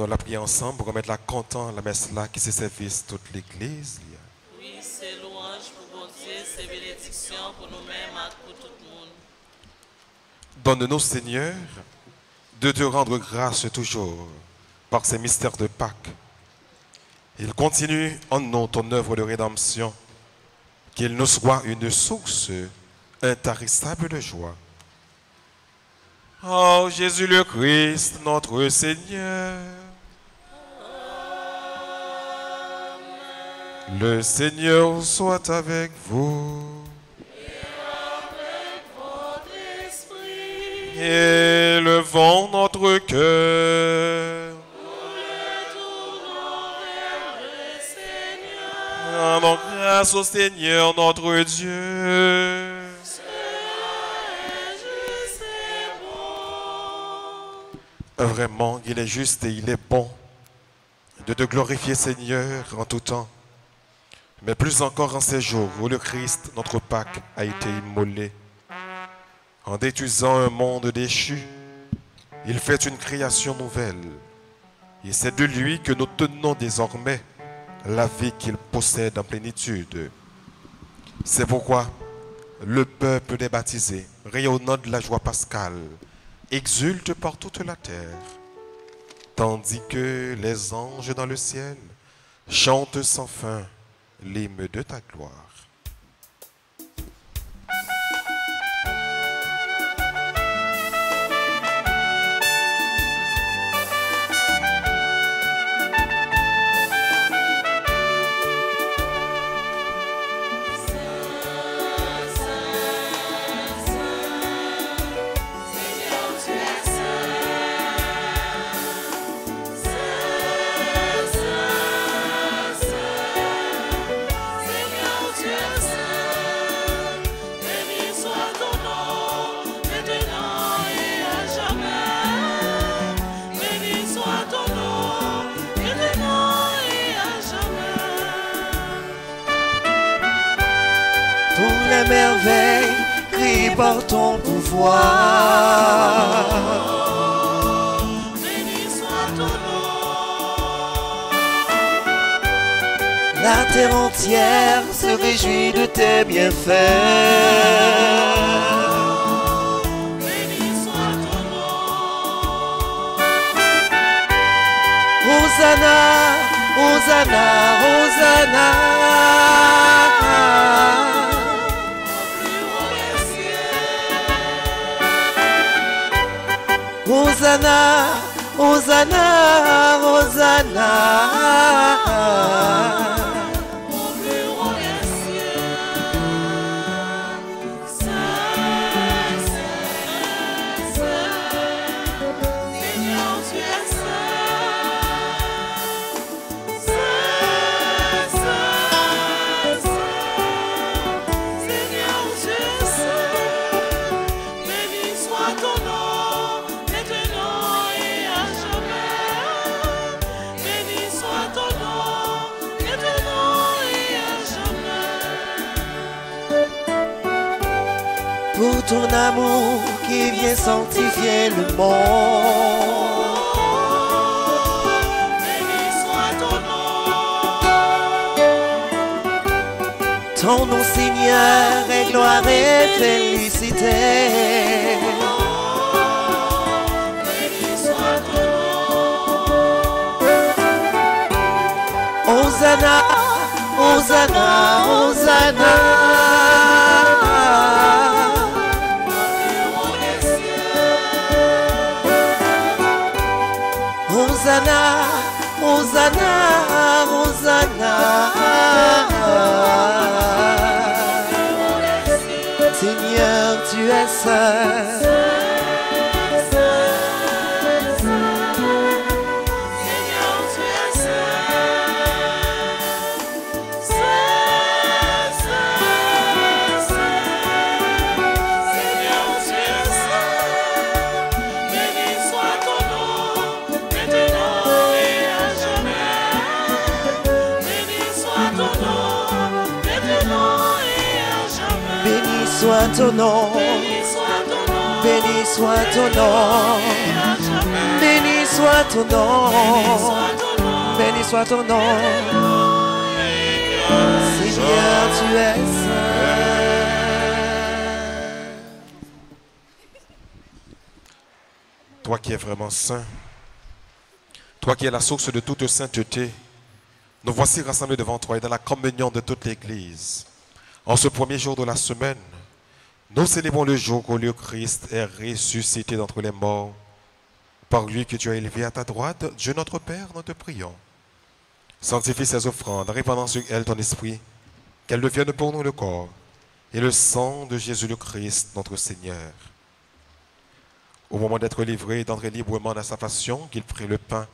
la prier ensemble pour remettre la content, la messe là, qui se service toute l'église. Oui, c'est louange pour bon Dieu, c'est bénédiction pour nous-mêmes et pour tout le monde. Donne-nous, Seigneur, de te rendre grâce toujours par ces mystères de Pâques. Il continue en nous ton œuvre de rédemption, qu'il nous soit une source intarissable de joie. Oh Jésus le Christ, notre Seigneur. Le Seigneur soit avec vous. Élevons notre cœur. Rendons grâce au Seigneur notre Dieu. Vraiment, il est juste et il est bon de te glorifier, Seigneur, en tout temps. Mais plus encore en ces jours où le Christ, notre Pâque, a été immolé. En détruisant un monde déchu, il fait une création nouvelle. Et c'est de lui que nous tenons désormais la vie qu'il possède en plénitude. C'est pourquoi le peuple des baptisés, rayonnant de la joie pascale, exulte par toute la terre, tandis que les anges dans le ciel chantent sans fin l'hymne de ta gloire. Merveille, crie par ton pouvoir. Béni soit ton nom. La terre entière se réjouit de tes bienfaits. Béni soit ton nom. Hosanna, Hosanna, Hosanna. Hosanna, Hosanna, Hosanna. Au plus haut des cieux. Saint, Saint, Saint. Seigneur, tu es saint. Saint, Saint, Saint. Seigneur, tu es saint. Béni soit ton nom. Pour ton amour qui vient sanctifier le monde. Béni soit ton nom. Ton nom, Seigneur, est gloire et félicité. Béni soit ton nom. Hosanna, Hosanna, Hosanna. Hosanna, Hosanna, Hosanna. Seigneur, tu es saint. Soit ton nom, béni soit ton nom, béni soit ton nom. Béni soit ton nom. Seigneur, tu es saint. Toi qui es vraiment saint, toi qui es la source de toute sainteté, nous voici rassemblés devant toi et dans la communion de toute l'Église. En ce premier jour de la semaine, nous célébrons le jour où le Christ est ressuscité d'entre les morts. Par lui que tu as élevé à ta droite, Dieu notre Père, nous te prions. Sanctifie ces offrandes, répandant sur elles ton esprit, qu'elles deviennent pour nous le corps et le sang de Jésus le Christ, notre Seigneur. Au moment d'être livré et d'entrer librement dans sa passion, qu'il prit le pain,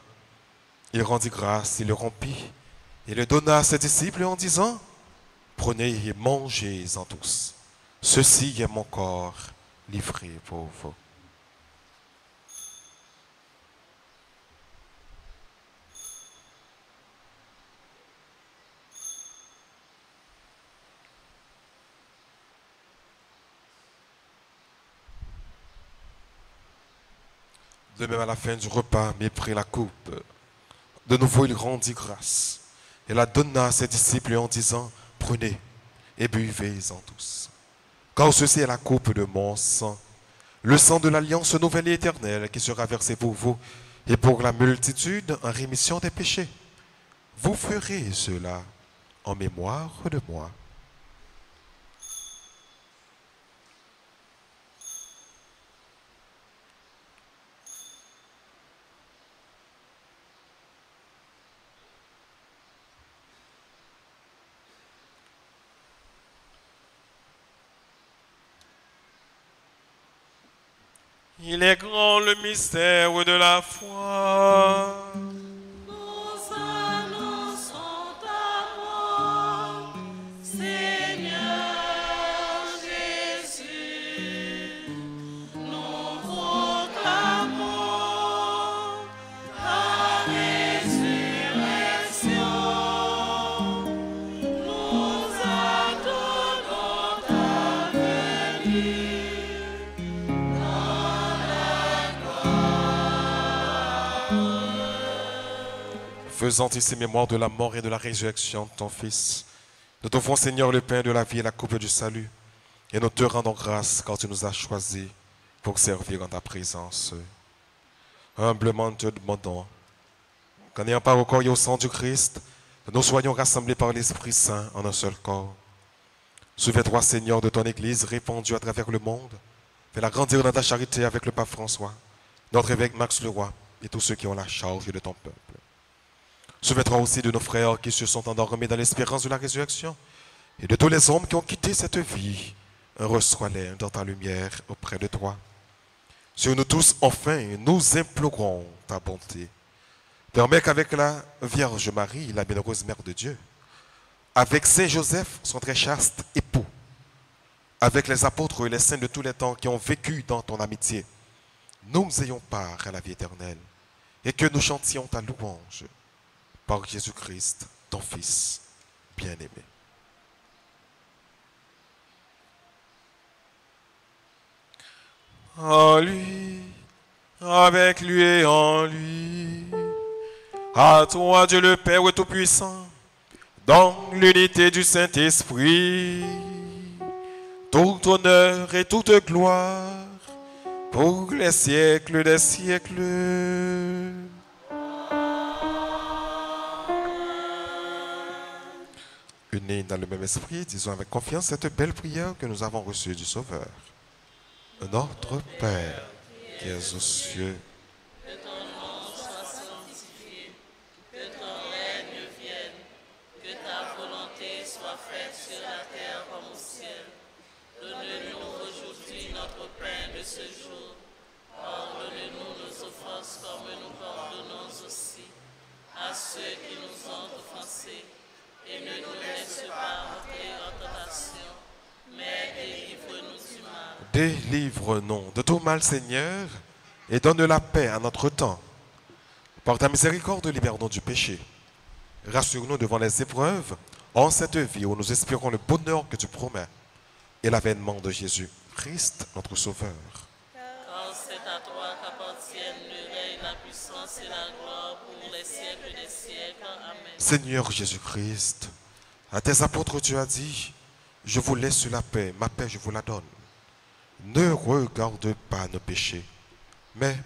il rendit grâce, il le rompit et le donna à ses disciples en disant, « Prenez et mangez-en tous. Ceci est mon corps livré pour vous. » De même à la fin du repas, il prit la coupe. De nouveau, il rendit grâce et la donna à ses disciples en disant, « Prenez et buvez-en tous. Car ceci est la coupe de mon sang, le sang de l'alliance nouvelle et éternelle qui sera versé pour vous et pour la multitude en rémission des péchés. Vous ferez cela en mémoire de moi. » Il est grand le mystère de la foi. Nous annonçons ta mort, Seigneur Jésus. Nous proclamons ta résurrection. Nous attendons ta venue. Faisant ici mémoire de la mort et de la résurrection de ton Fils, nous t'offrons, Seigneur, le pain de la vie et la coupe du salut, et nous te rendons grâce car tu nous as choisis pour servir en ta présence. Humblement, nous te demandons qu'en ayant part au corps et au sang du Christ, nous soyons rassemblés par l'Esprit Saint en un seul corps. Souviens-toi, Seigneur, de ton Église répandue à travers le monde. Fais-la grandir dans ta charité avec le pape François, notre évêque Max Leroy et tous ceux qui ont la charge de ton peuple. Souviens-toi aussi de nos frères qui se sont endormis dans l'espérance de la résurrection et de tous les hommes qui ont quitté cette vie. Reçois-les dans ta lumière auprès de toi. Sur nous tous, enfin, nous implorons ta bonté. Permets qu'avec la Vierge Marie, la bienheureuse Mère de Dieu, avec Saint Joseph, son très chaste époux, avec les apôtres et les saints de tous les temps qui ont vécu dans ton amitié, nous ayons part à la vie éternelle et que nous chantions ta louange par Jésus-Christ, ton Fils bien-aimé. En lui, avec lui et en lui, à toi Dieu le Père Tout-Puissant, dans l'unité du Saint-Esprit, tout honneur et toute gloire pour les siècles des siècles. Unis dans le même esprit, disons avec confiance cette belle prière que nous avons reçue du Sauveur. Notre Père, qui es aux cieux, Que ton nom soit sanctifié, que ton règne vienne, que ta volonté soit faite sur la terre comme au ciel. Donne-nous aujourd'hui notre pain de ce jour. Pardonne-nous nos offenses comme nous pardonnons aussi à ceux qui nous ont offensés. Et ne nous laisse pas entrer en tentation, mais délivre-nous du mal. délivre-nous de tout mal, Seigneur, et donne la paix à notre temps. Par ta miséricorde, libère-nous du péché. Rassure-nous devant les épreuves, en cette vie où nous espérons le bonheur que tu promets et l'avènement de Jésus, Christ, notre Sauveur. Car c'est à toi qu'appartiennent le règne, la puissance puissance et la gloire pour les siècles des siècles. Amen. Seigneur Jésus-Christ, à tes apôtres tu as dit, je vous laisse la paix, ma paix je vous la donne. Ne regarde pas nos péchés, mais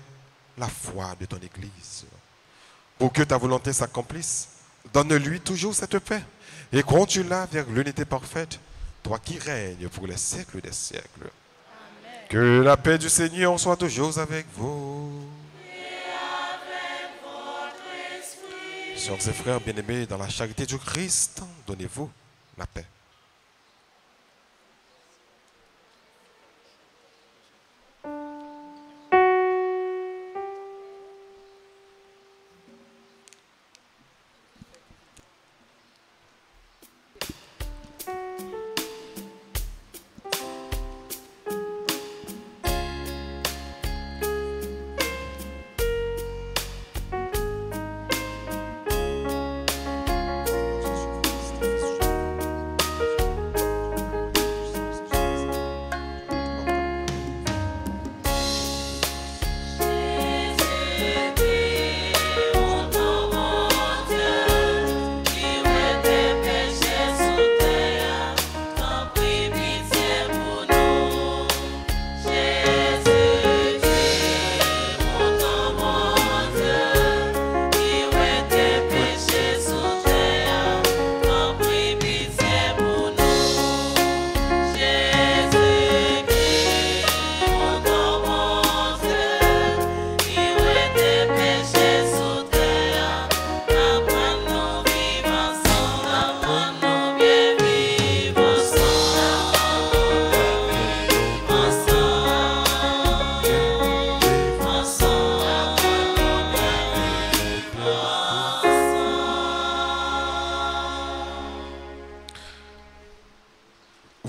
la foi de ton Église. Pour que ta volonté s'accomplisse, donne-lui toujours cette paix et conduis-la vers l'unité parfaite, toi qui règnes pour les siècles des siècles. Amen. Que la paix du Seigneur soit toujours avec vous. Et avec votre esprit. Sœurs et frères bien-aimés, dans la charité du Christ, donnez-vous la paix.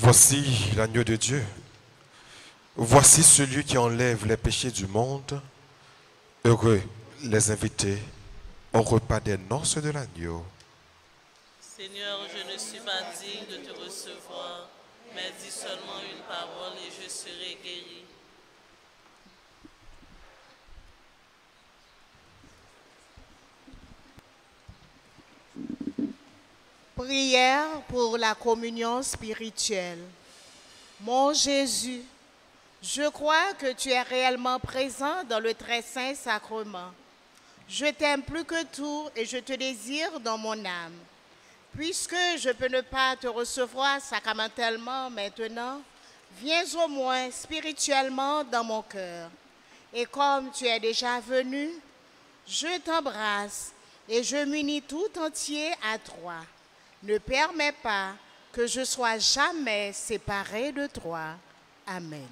Voici l'agneau de Dieu. Voici celui qui enlève les péchés du monde. Heureux les invités au repas des noces de l'agneau. Seigneur, je ne suis pas digne de te recevoir, mais dis seulement une parole et je serai guéri. Prière pour la communion spirituelle. Mon Jésus, je crois que tu es réellement présent dans le très saint sacrement. Je t'aime plus que tout et je te désire dans mon âme. Puisque je peux ne pas te recevoir sacramentellement maintenant, viens au moins spirituellement dans mon cœur. Et comme tu es déjà venu, je t'embrasse et je m'unis tout entier à toi. Ne permets pas que je sois jamais séparé de toi. Amen.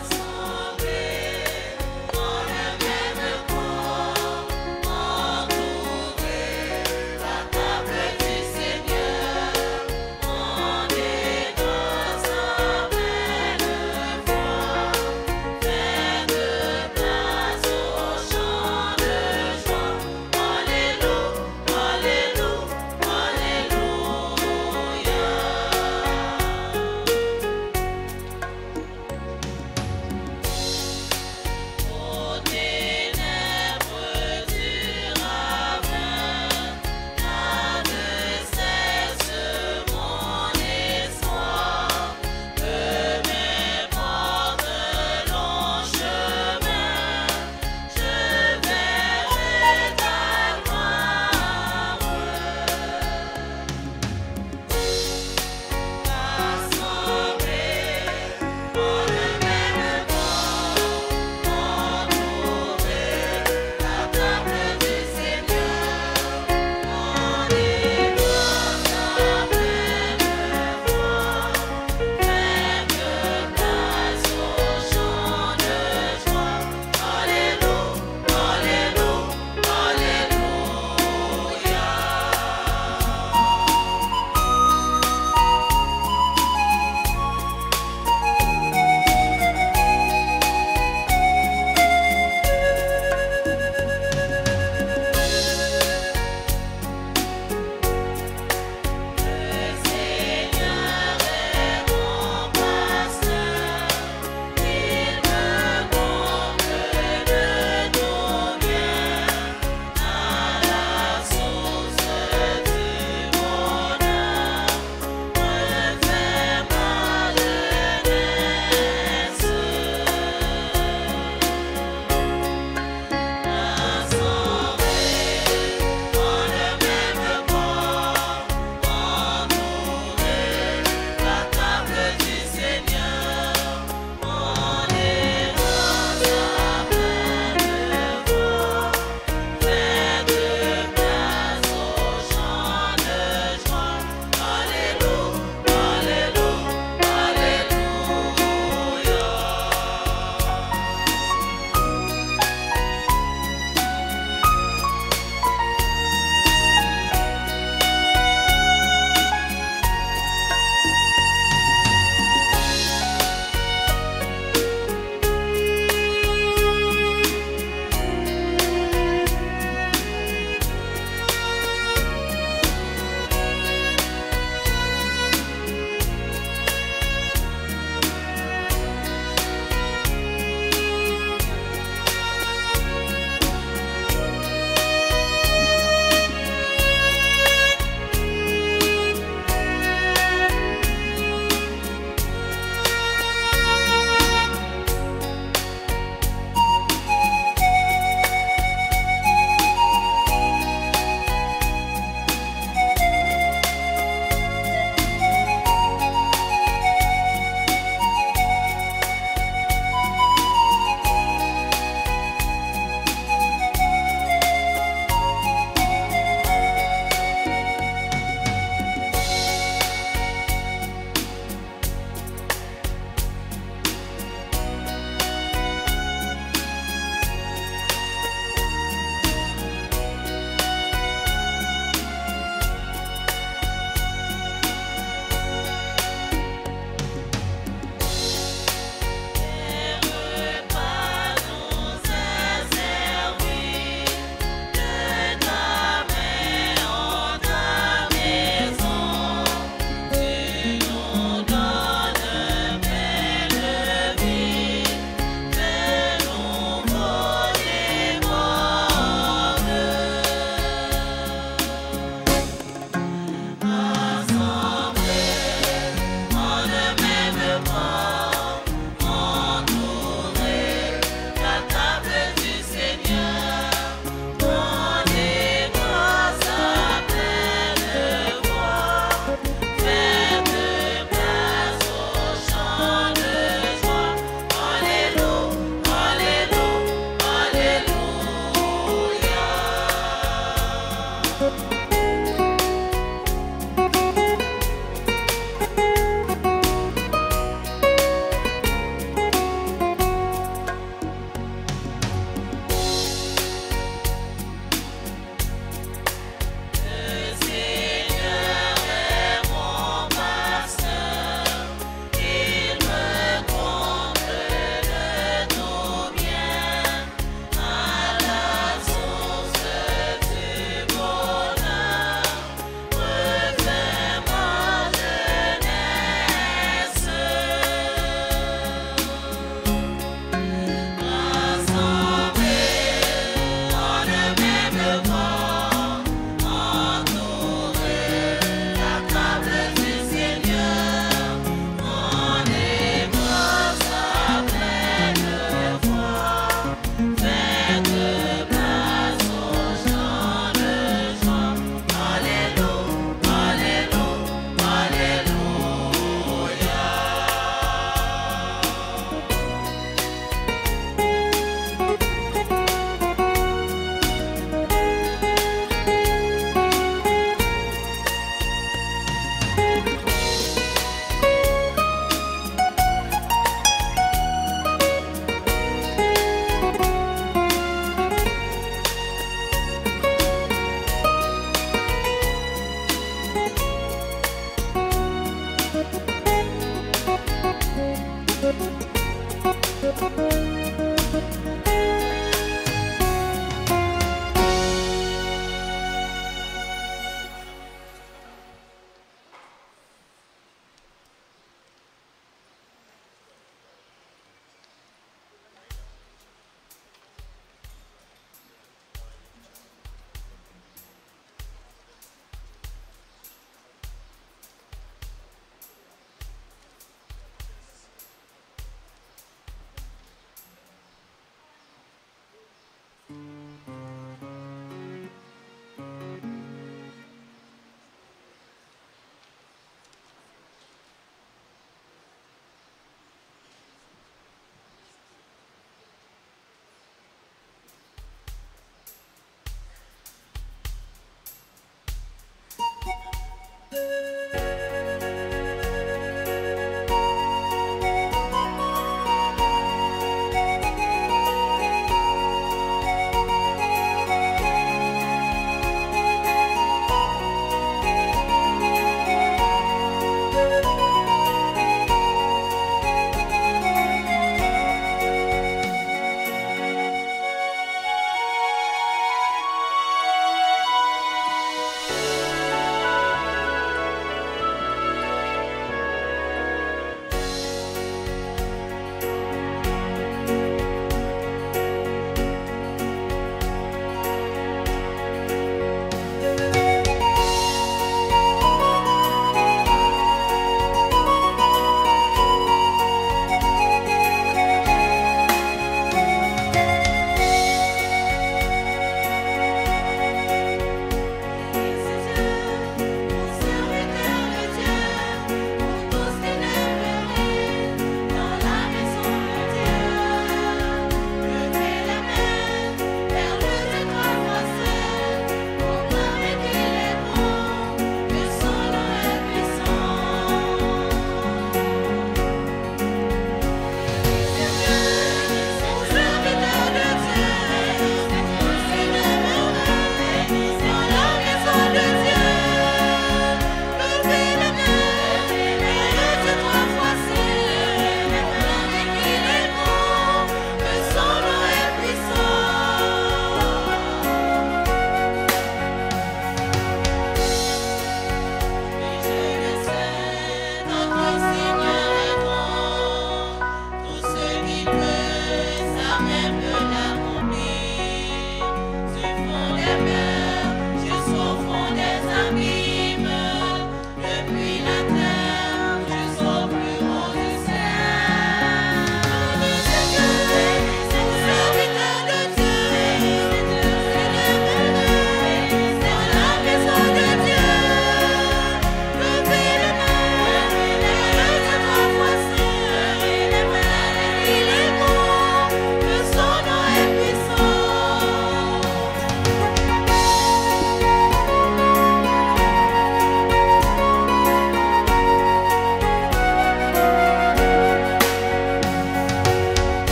Assemblés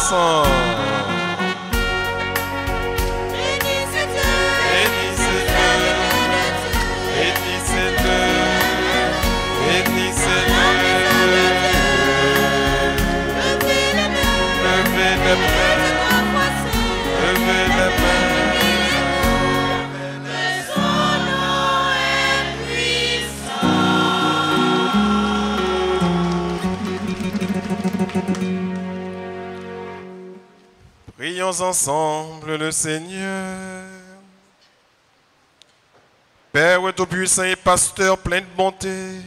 ensemble. Bénissez-le, Bénissez-le, bénissez-le. Levez les mains, levez les mains. Prions ensemble le Seigneur. Père Tout-Puissant et Pasteur plein de bonté,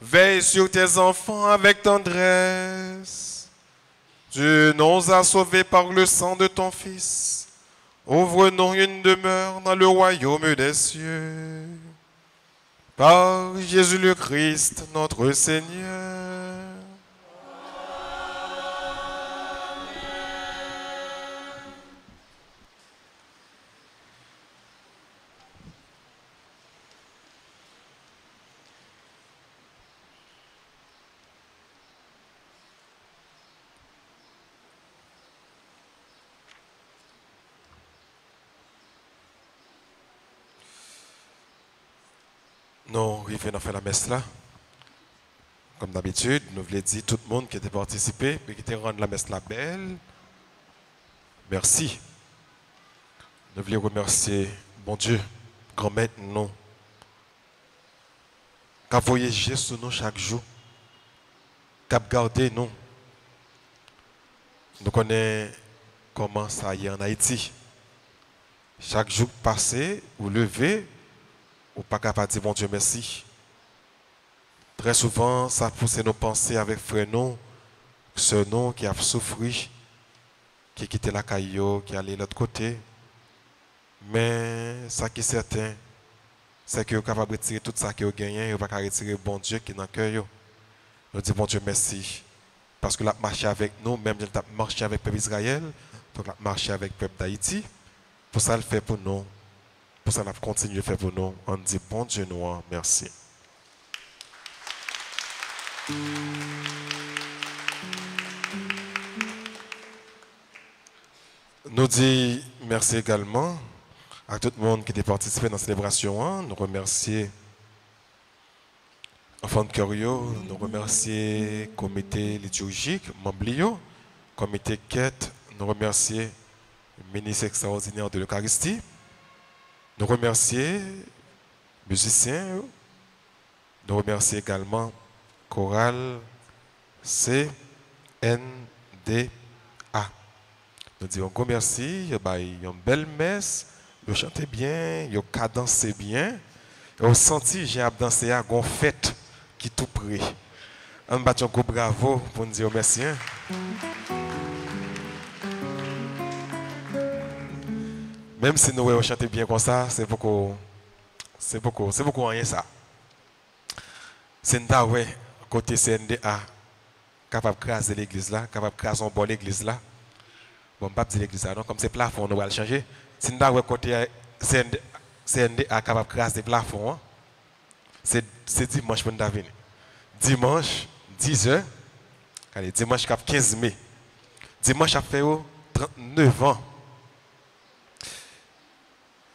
veille sur tes enfants avec tendresse. Tu nous as sauvés par le sang de ton Fils. Ouvre-nous une demeure dans le royaume des cieux. Par Jésus le Christ, notre Seigneur. Nous arrivons à faire la messe là. Comme d'habitude, nous voulons dire tout le monde qui a participé et qui a rendu la messe là belle. Merci. Nous voulons remercier bon Dieu, grand maître nous, qui a voyagé sur nous chaque jour, qui a gardé nous. Nous connaissons comment ça y est en Haïti. Chaque jour passé ou levé, ou pas capable de dire bon Dieu merci. Très souvent, ça pousse nos pensées avec frère nous, ce nous qui a souffert, qui a quitté la caillou, qui est allé de l'autre côté. Mais ça qui est certain, c'est que vous êtes capable de retirer tout ça que vous gagnez, vous ne pouvez pas retirer bon Dieu qui est dans le cœur. Nous disons bon Dieu merci. Parce que vous avez marché avec nous, même si vous avez marché avec le peuple d'Israël, vous avez marché avec le peuple d'Haïti. Pour ça, le fait pour nous. Pour ça, on va continuer à faire pour nous. On dit bon Dieu noir, merci. Nous disons merci également à tout le monde qui a participé dans la célébration. Nous remercions Enfants de Cœur, nous remercions le comité liturgique, membres, comité quête, nous remercions le ministre extraordinaire de l'Eucharistie. Nous remercions les musiciens. Nous remercions également Chorale CNDA. Nous disons un merci. Il y a une belle messe. Vous chantez bien. Vous cadencez bien. Vous sentez j'ai dansé à une fête qui est tout près. On bat un coup bravo pour nous dire merci. Même si nous chantons bien comme ça, c'est beaucoup rien ça. C'est un côté CNDA, capable de craser l'église là, capable de craser un bon l'église là. Bon, pas dire l'église là, non, comme c'est plafond, nous allons le changer. C'est un côté CNDA capable de craser le plafond. C'est dimanche pour nous venir. Dimanche, 10h. Allez, dimanche 15 mai. Dimanche a fait 39 ans.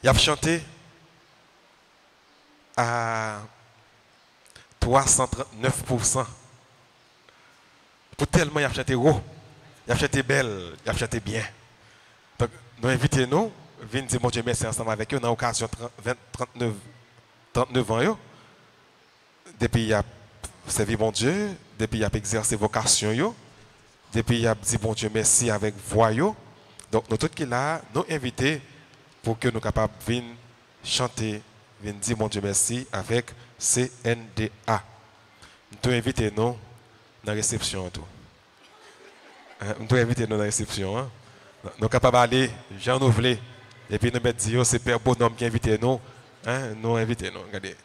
Il a chanté à 339%. Pour tellement il a chanté haut, il a chanté belle, il a chanté bien. Donc, nous invitons nous, venir dire mon Dieu merci ensemble avec eux dans l'occasion 39 ans. Depuis il a servi mon Dieu, depuis il a exercé vocation, depuis il a dit bon Dieu merci avec voix. Donc nous tous qui là, nous invitons pour que nous soyons capables de venir chanter, venir dire mon Dieu merci avec CNDA. Nous invitons nous dans la réception. Nous invitons nous dans la réception. Nous sommes capables d'aller, Jean Nouvelé, et puis nous mettons dire c'est Père Bonhomme qui invite nous. Nous invitons nous. Regardez.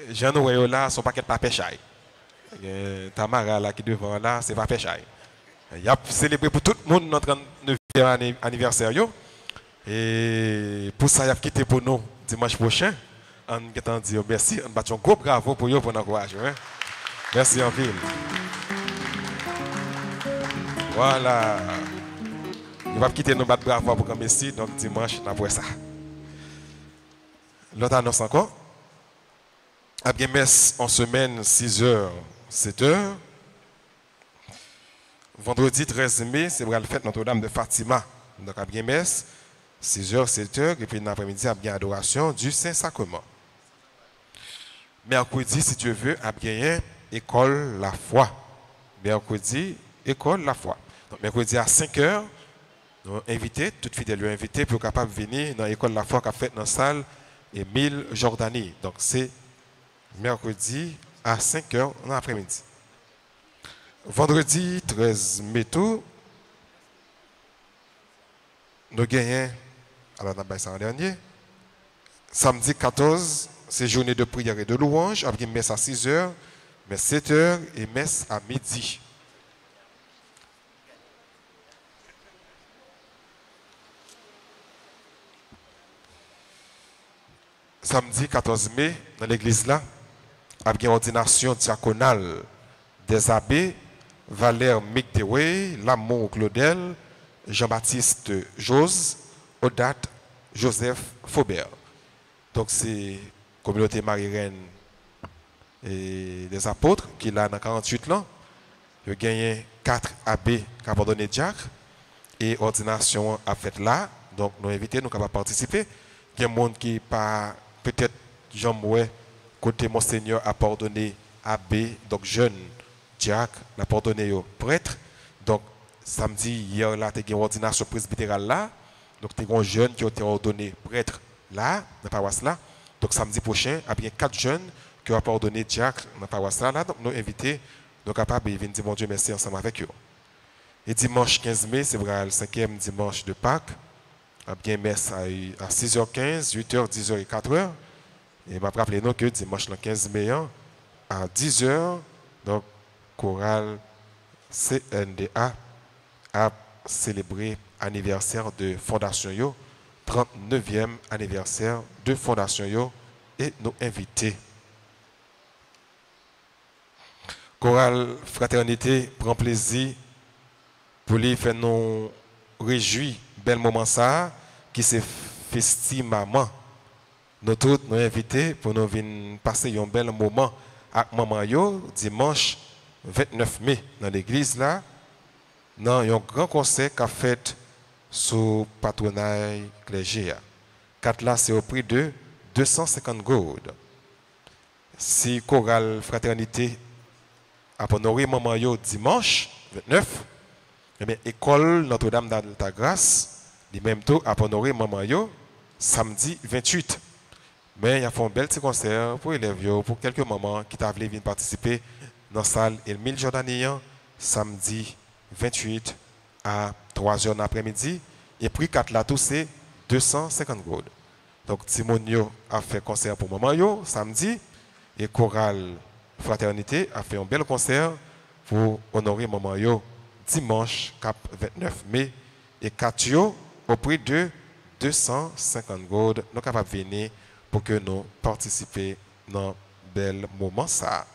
Jean Nouvelé là, son paquet de papier chai. Tamara là qui est devant là, c'est papier chai. Il a célébré pour tout le monde notre 9e anniversaire. Et pour ça, il a quitté pour nous dimanche prochain. On va dire merci, on va un gros bravo pour eux pour l'encourager. Merci en ville. Voilà. Il va quitter nos battre bravo pour comme ici, donc dimanche, on après ça. L'autre annonce encore. Après messe en semaine, 6h, 7h. Vendredi 13 mai, c'est pour la fête Notre-Dame de Fatima. Donc après messe, 6h, 7h, et puis l'après-midi, après adoration du Saint-Sacrement. Mercredi, si tu veux, après école la foi. Mercredi, école la foi. Donc mercredi à 5h, nous invitons, toutes fidèles invités pour capable venir dans l'école la foi qu'a fait dans la salle Émile Jordani. Donc c'est mercredi à 5h dans l'après-midi. Vendredi 13 mai, nous gagnons, alors on a ça en dernier. Samedi 14, c'est journée de prière et de louange, après messe à 6h, messe 7h et messe à midi. Samedi 14 mai, dans l'église là, avec une ordination diaconale des abbés Valère Migdewey, Lamour Claudel, Jean-Baptiste Jose, Odate Joseph Faubert. Donc c'est la communauté Marie-Reine et des apôtres qui là dans 48 ans. Il a gagné 4 abbés qui ont abandonné diacre et ordination a fait là. Donc nous invitons, nous capables participer. Il y a des gens qui pas peut-être Jean-Mouet côté Monseigneur a pardonné abbé, donc jeune diacre, l'a pardonné au prêtre. Donc samedi hier là, tu as une ordination presbytérale là. Donc tu as un jeune qui a été ordonné prêtre là, dans la paroisse là. Donc samedi prochain, il y a bien 4 jeunes qui ont pardonné diacre dans la paroisse là. Donc nous invitons, nous capables de venir dire mon Dieu merci ensemble avec eux. Et dimanche 15 mai, c'est le 5e dimanche de Pâques. Il y a bien messe à 6h15, 8h, 10h et 4h. Et je me rappelle que dimanche le 15 mai, à 10h, donc chorale CNDA a célébré l'anniversaire de Fondation Yo, 39e anniversaire de Fondation Yo, et nous invités. Chorale Fraternité prend plaisir pour lui faire nous réjouir, bel moment ça, qui se festive maman. Nous tous nous invités pour nous venir passer un bel moment avec maman yo dimanche 29 mai dans l'église là, dans un grand concert qu'a fait sous patronat clergé. 4 là c'est au prix de 250 gourdes. Si chorale Fraternité a honoré maman yo dimanche 29, eh bien école Notre-Dame d'Altagrace, du même taux a honoré maman yo samedi 28. Mais il y a fait un bel petit concert pour les élèves, pour quelques moments qui t'avaient venir participer dans la salle Émile Jordani samedi 28 à 3h l'après-midi. Et prix 4 là tout c'est 250 gourdes. Donc Timonio a fait concert pour maman yo samedi et chorale Fraternité a fait un bel concert pour honorer maman yo dimanche 29 mai et 4 yo au prix de 250 gourdes. Nous sommes capables de venir pour que nous participions dans un bel moment. Ça.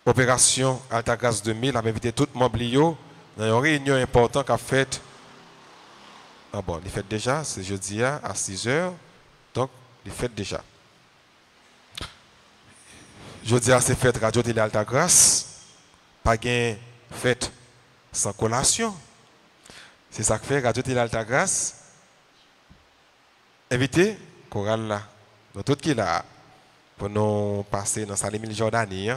Opération Altagrace 2000 a invité tout le monde dans une réunion importante qu'a faite. Ah bon, il fait déjà, c'est jeudi à 6h, donc il fait déjà. Jeudi à c'est fête Radio Télé Altagrace, pas de fête sans collation. C'est ça que fait Radio Télé Altagrace. Invité, chorale là, dans tout qui là, pour nous passer dans la salle Émile Jordani,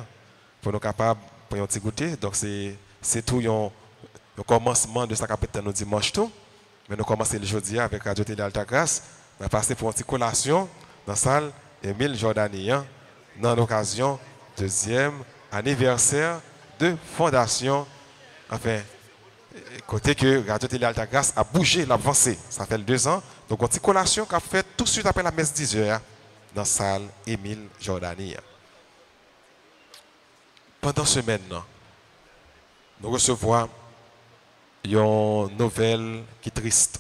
pour nous capables pour un petit goûter. Donc c'est tout le commencement de sa capitale nous dimanche tout. Mais nous commençons le jeudi avec Radio Télé Altagrace. On va passer pour une petite collation dans la salle Émile Jordani, dans l'occasion du 2e anniversaire de fondation. Enfin, côté que Radio Télé Altagrace a bougé, l'a avancé. Ça fait 2 ans. Donc, une petite collation qu'a fait tout de suite après la messe 10h dans la salle Émile Jordani. Pendant ce semaine, nous recevons une nouvelle qui est triste.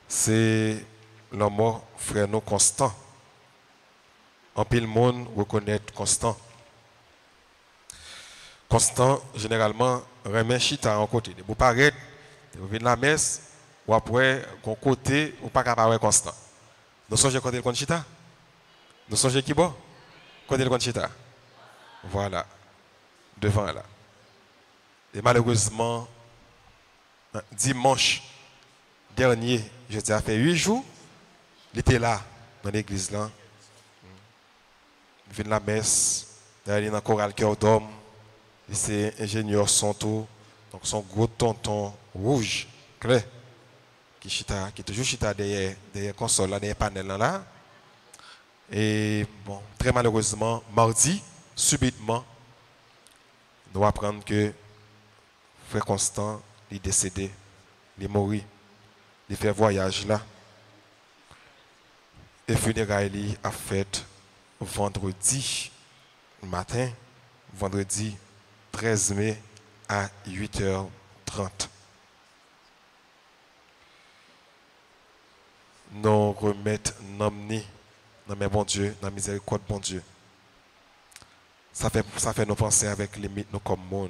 C'est le mort frère nous Constant. En pile monde reconnaît Constant. Constant, généralement, remet chita en côté. Vous paraît, vous venez de la messe, ou après, qu'on côté, ou pas capable de constant. Nous songez côté le chita? Nous songez qui bon? Côté le chita? Voilà. Devant là. Et malheureusement, dimanche dernier, je dis, a fait 8 jours, il était là, dans l'église là. Il vient de la messe, il est dans le choral Cœur d'homme. C'est ingénieur Santo, donc son gros tonton rouge, clair, qui est toujours chita derrière console, là, derrière panel là. Et bon, très malheureusement, mardi, subitement, nous apprenons que Frère Constant est décédé, il est mort, il fait voyage là. Et funérailles a fait vendredi matin, vendredi 13 mai à 8h30. Nous remettons nommer dans mes bon Dieu, dans la miséricorde bon Dieu. Ça fait nous penser avec les mythes nous comme monde.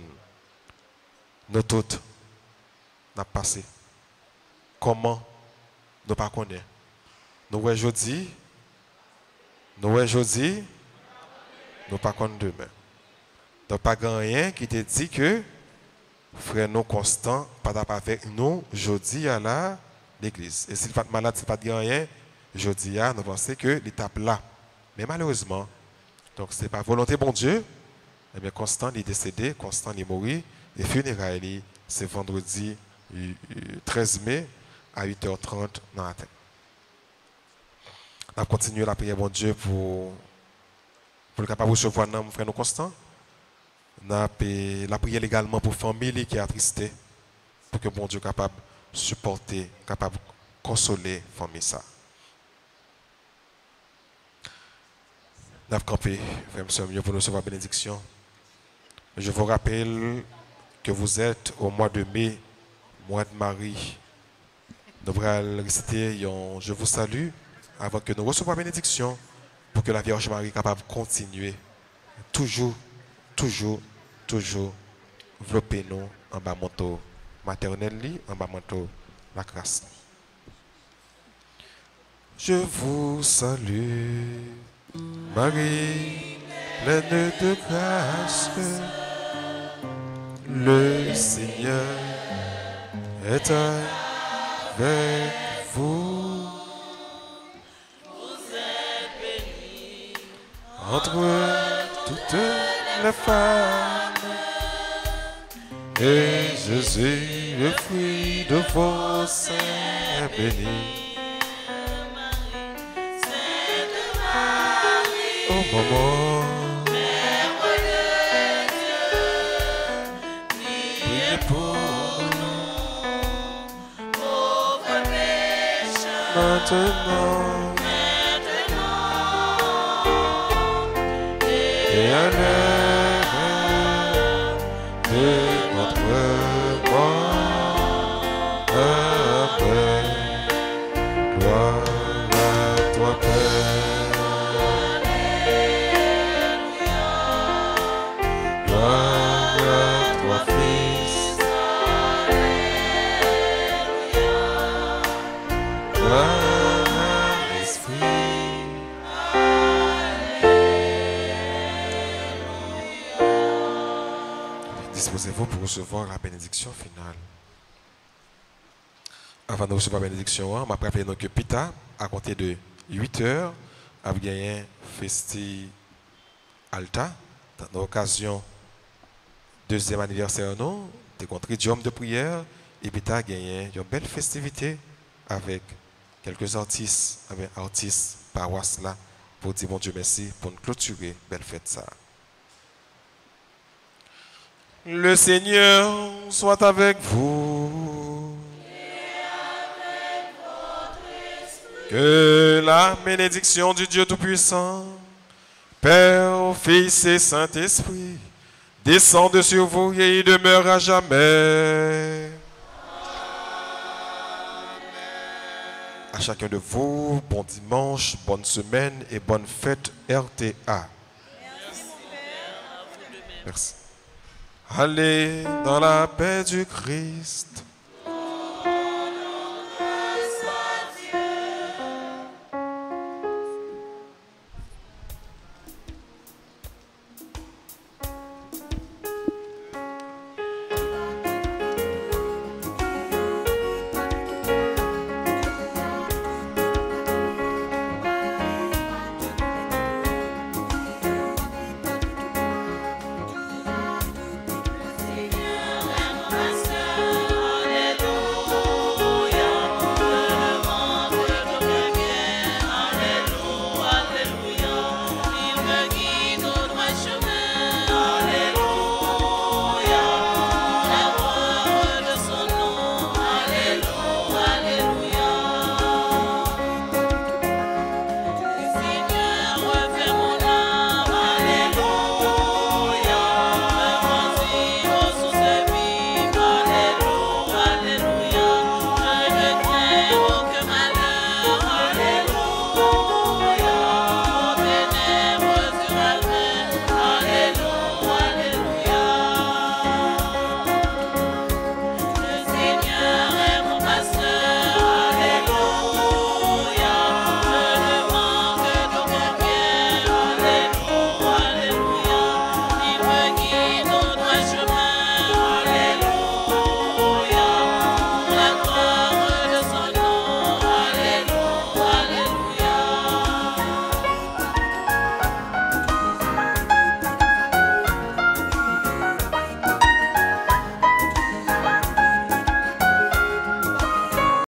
Nous toutes n'a passé. Comment nous pas connaître. Nous aujourd'hui, nous pas connaître demain. Donc pas rien qui te dit que frère nous constant pas avec nous aujourd'hui à l'église. Et s'il pas malade, s'il pas rien aujourd'hui à nous pensons que l'étape là. Mais malheureusement, donc c'est pas volonté bon Dieu. Eh bien Constant est décédé, Constant est mort et funérailles c'est vendredi 13 mai à 8h30 dans la matin. On va continuer la prière bon Dieu pour le capable de recevoir notre frère nous Constant. La prière également pour la famille qui est attristé, pour que bon Dieu soit capable de supporter, capable de consoler la famille. Nous avons campé, frère mieux pour nous recevoir la bénédiction. Je vous rappelle que vous êtes au mois de mai, mois de Marie. Nous allons réciter Je vous salue avant que nous recevions la bénédiction pour que la Vierge Marie soit capable de continuer toujours développer nous en bas manteau maternel, en bas manteau la grâce. Je vous salue, Marie, pleine de grâce, le Seigneur est avec vous. Vous êtes bénie Entre toutes les femmes, et Jésus, le fruit de vos seins, est béni. Au moment, priez pour nous, pauvres pécheurs, maintenant et à l'heure de notre mort. Amen. Gloire à toi, Père. Gloire à toi, Fils. Gloire à l'Esprit. Disposez-vous pour recevoir la bénédiction finale. Avant de recevoir la bénédiction, on m'a rappelé que Pita, à compter de 8h, a gagné un festi Alta, dans l'occasion deuxième anniversaire, nous, des tridium de prière, et Pita a gagné une belle festivité avec quelques artistes, paroisse là, pour dire bon Dieu merci, pour nous clôturer belle fête ça. Le Seigneur soit avec vous. Que la bénédiction du Dieu Tout-Puissant, Père, Fils et Saint-Esprit, descende sur vous et y demeure à jamais. À chacun de vous, bon dimanche, bonne semaine et bonne fête RTA. Merci. Allez dans la paix du Christ.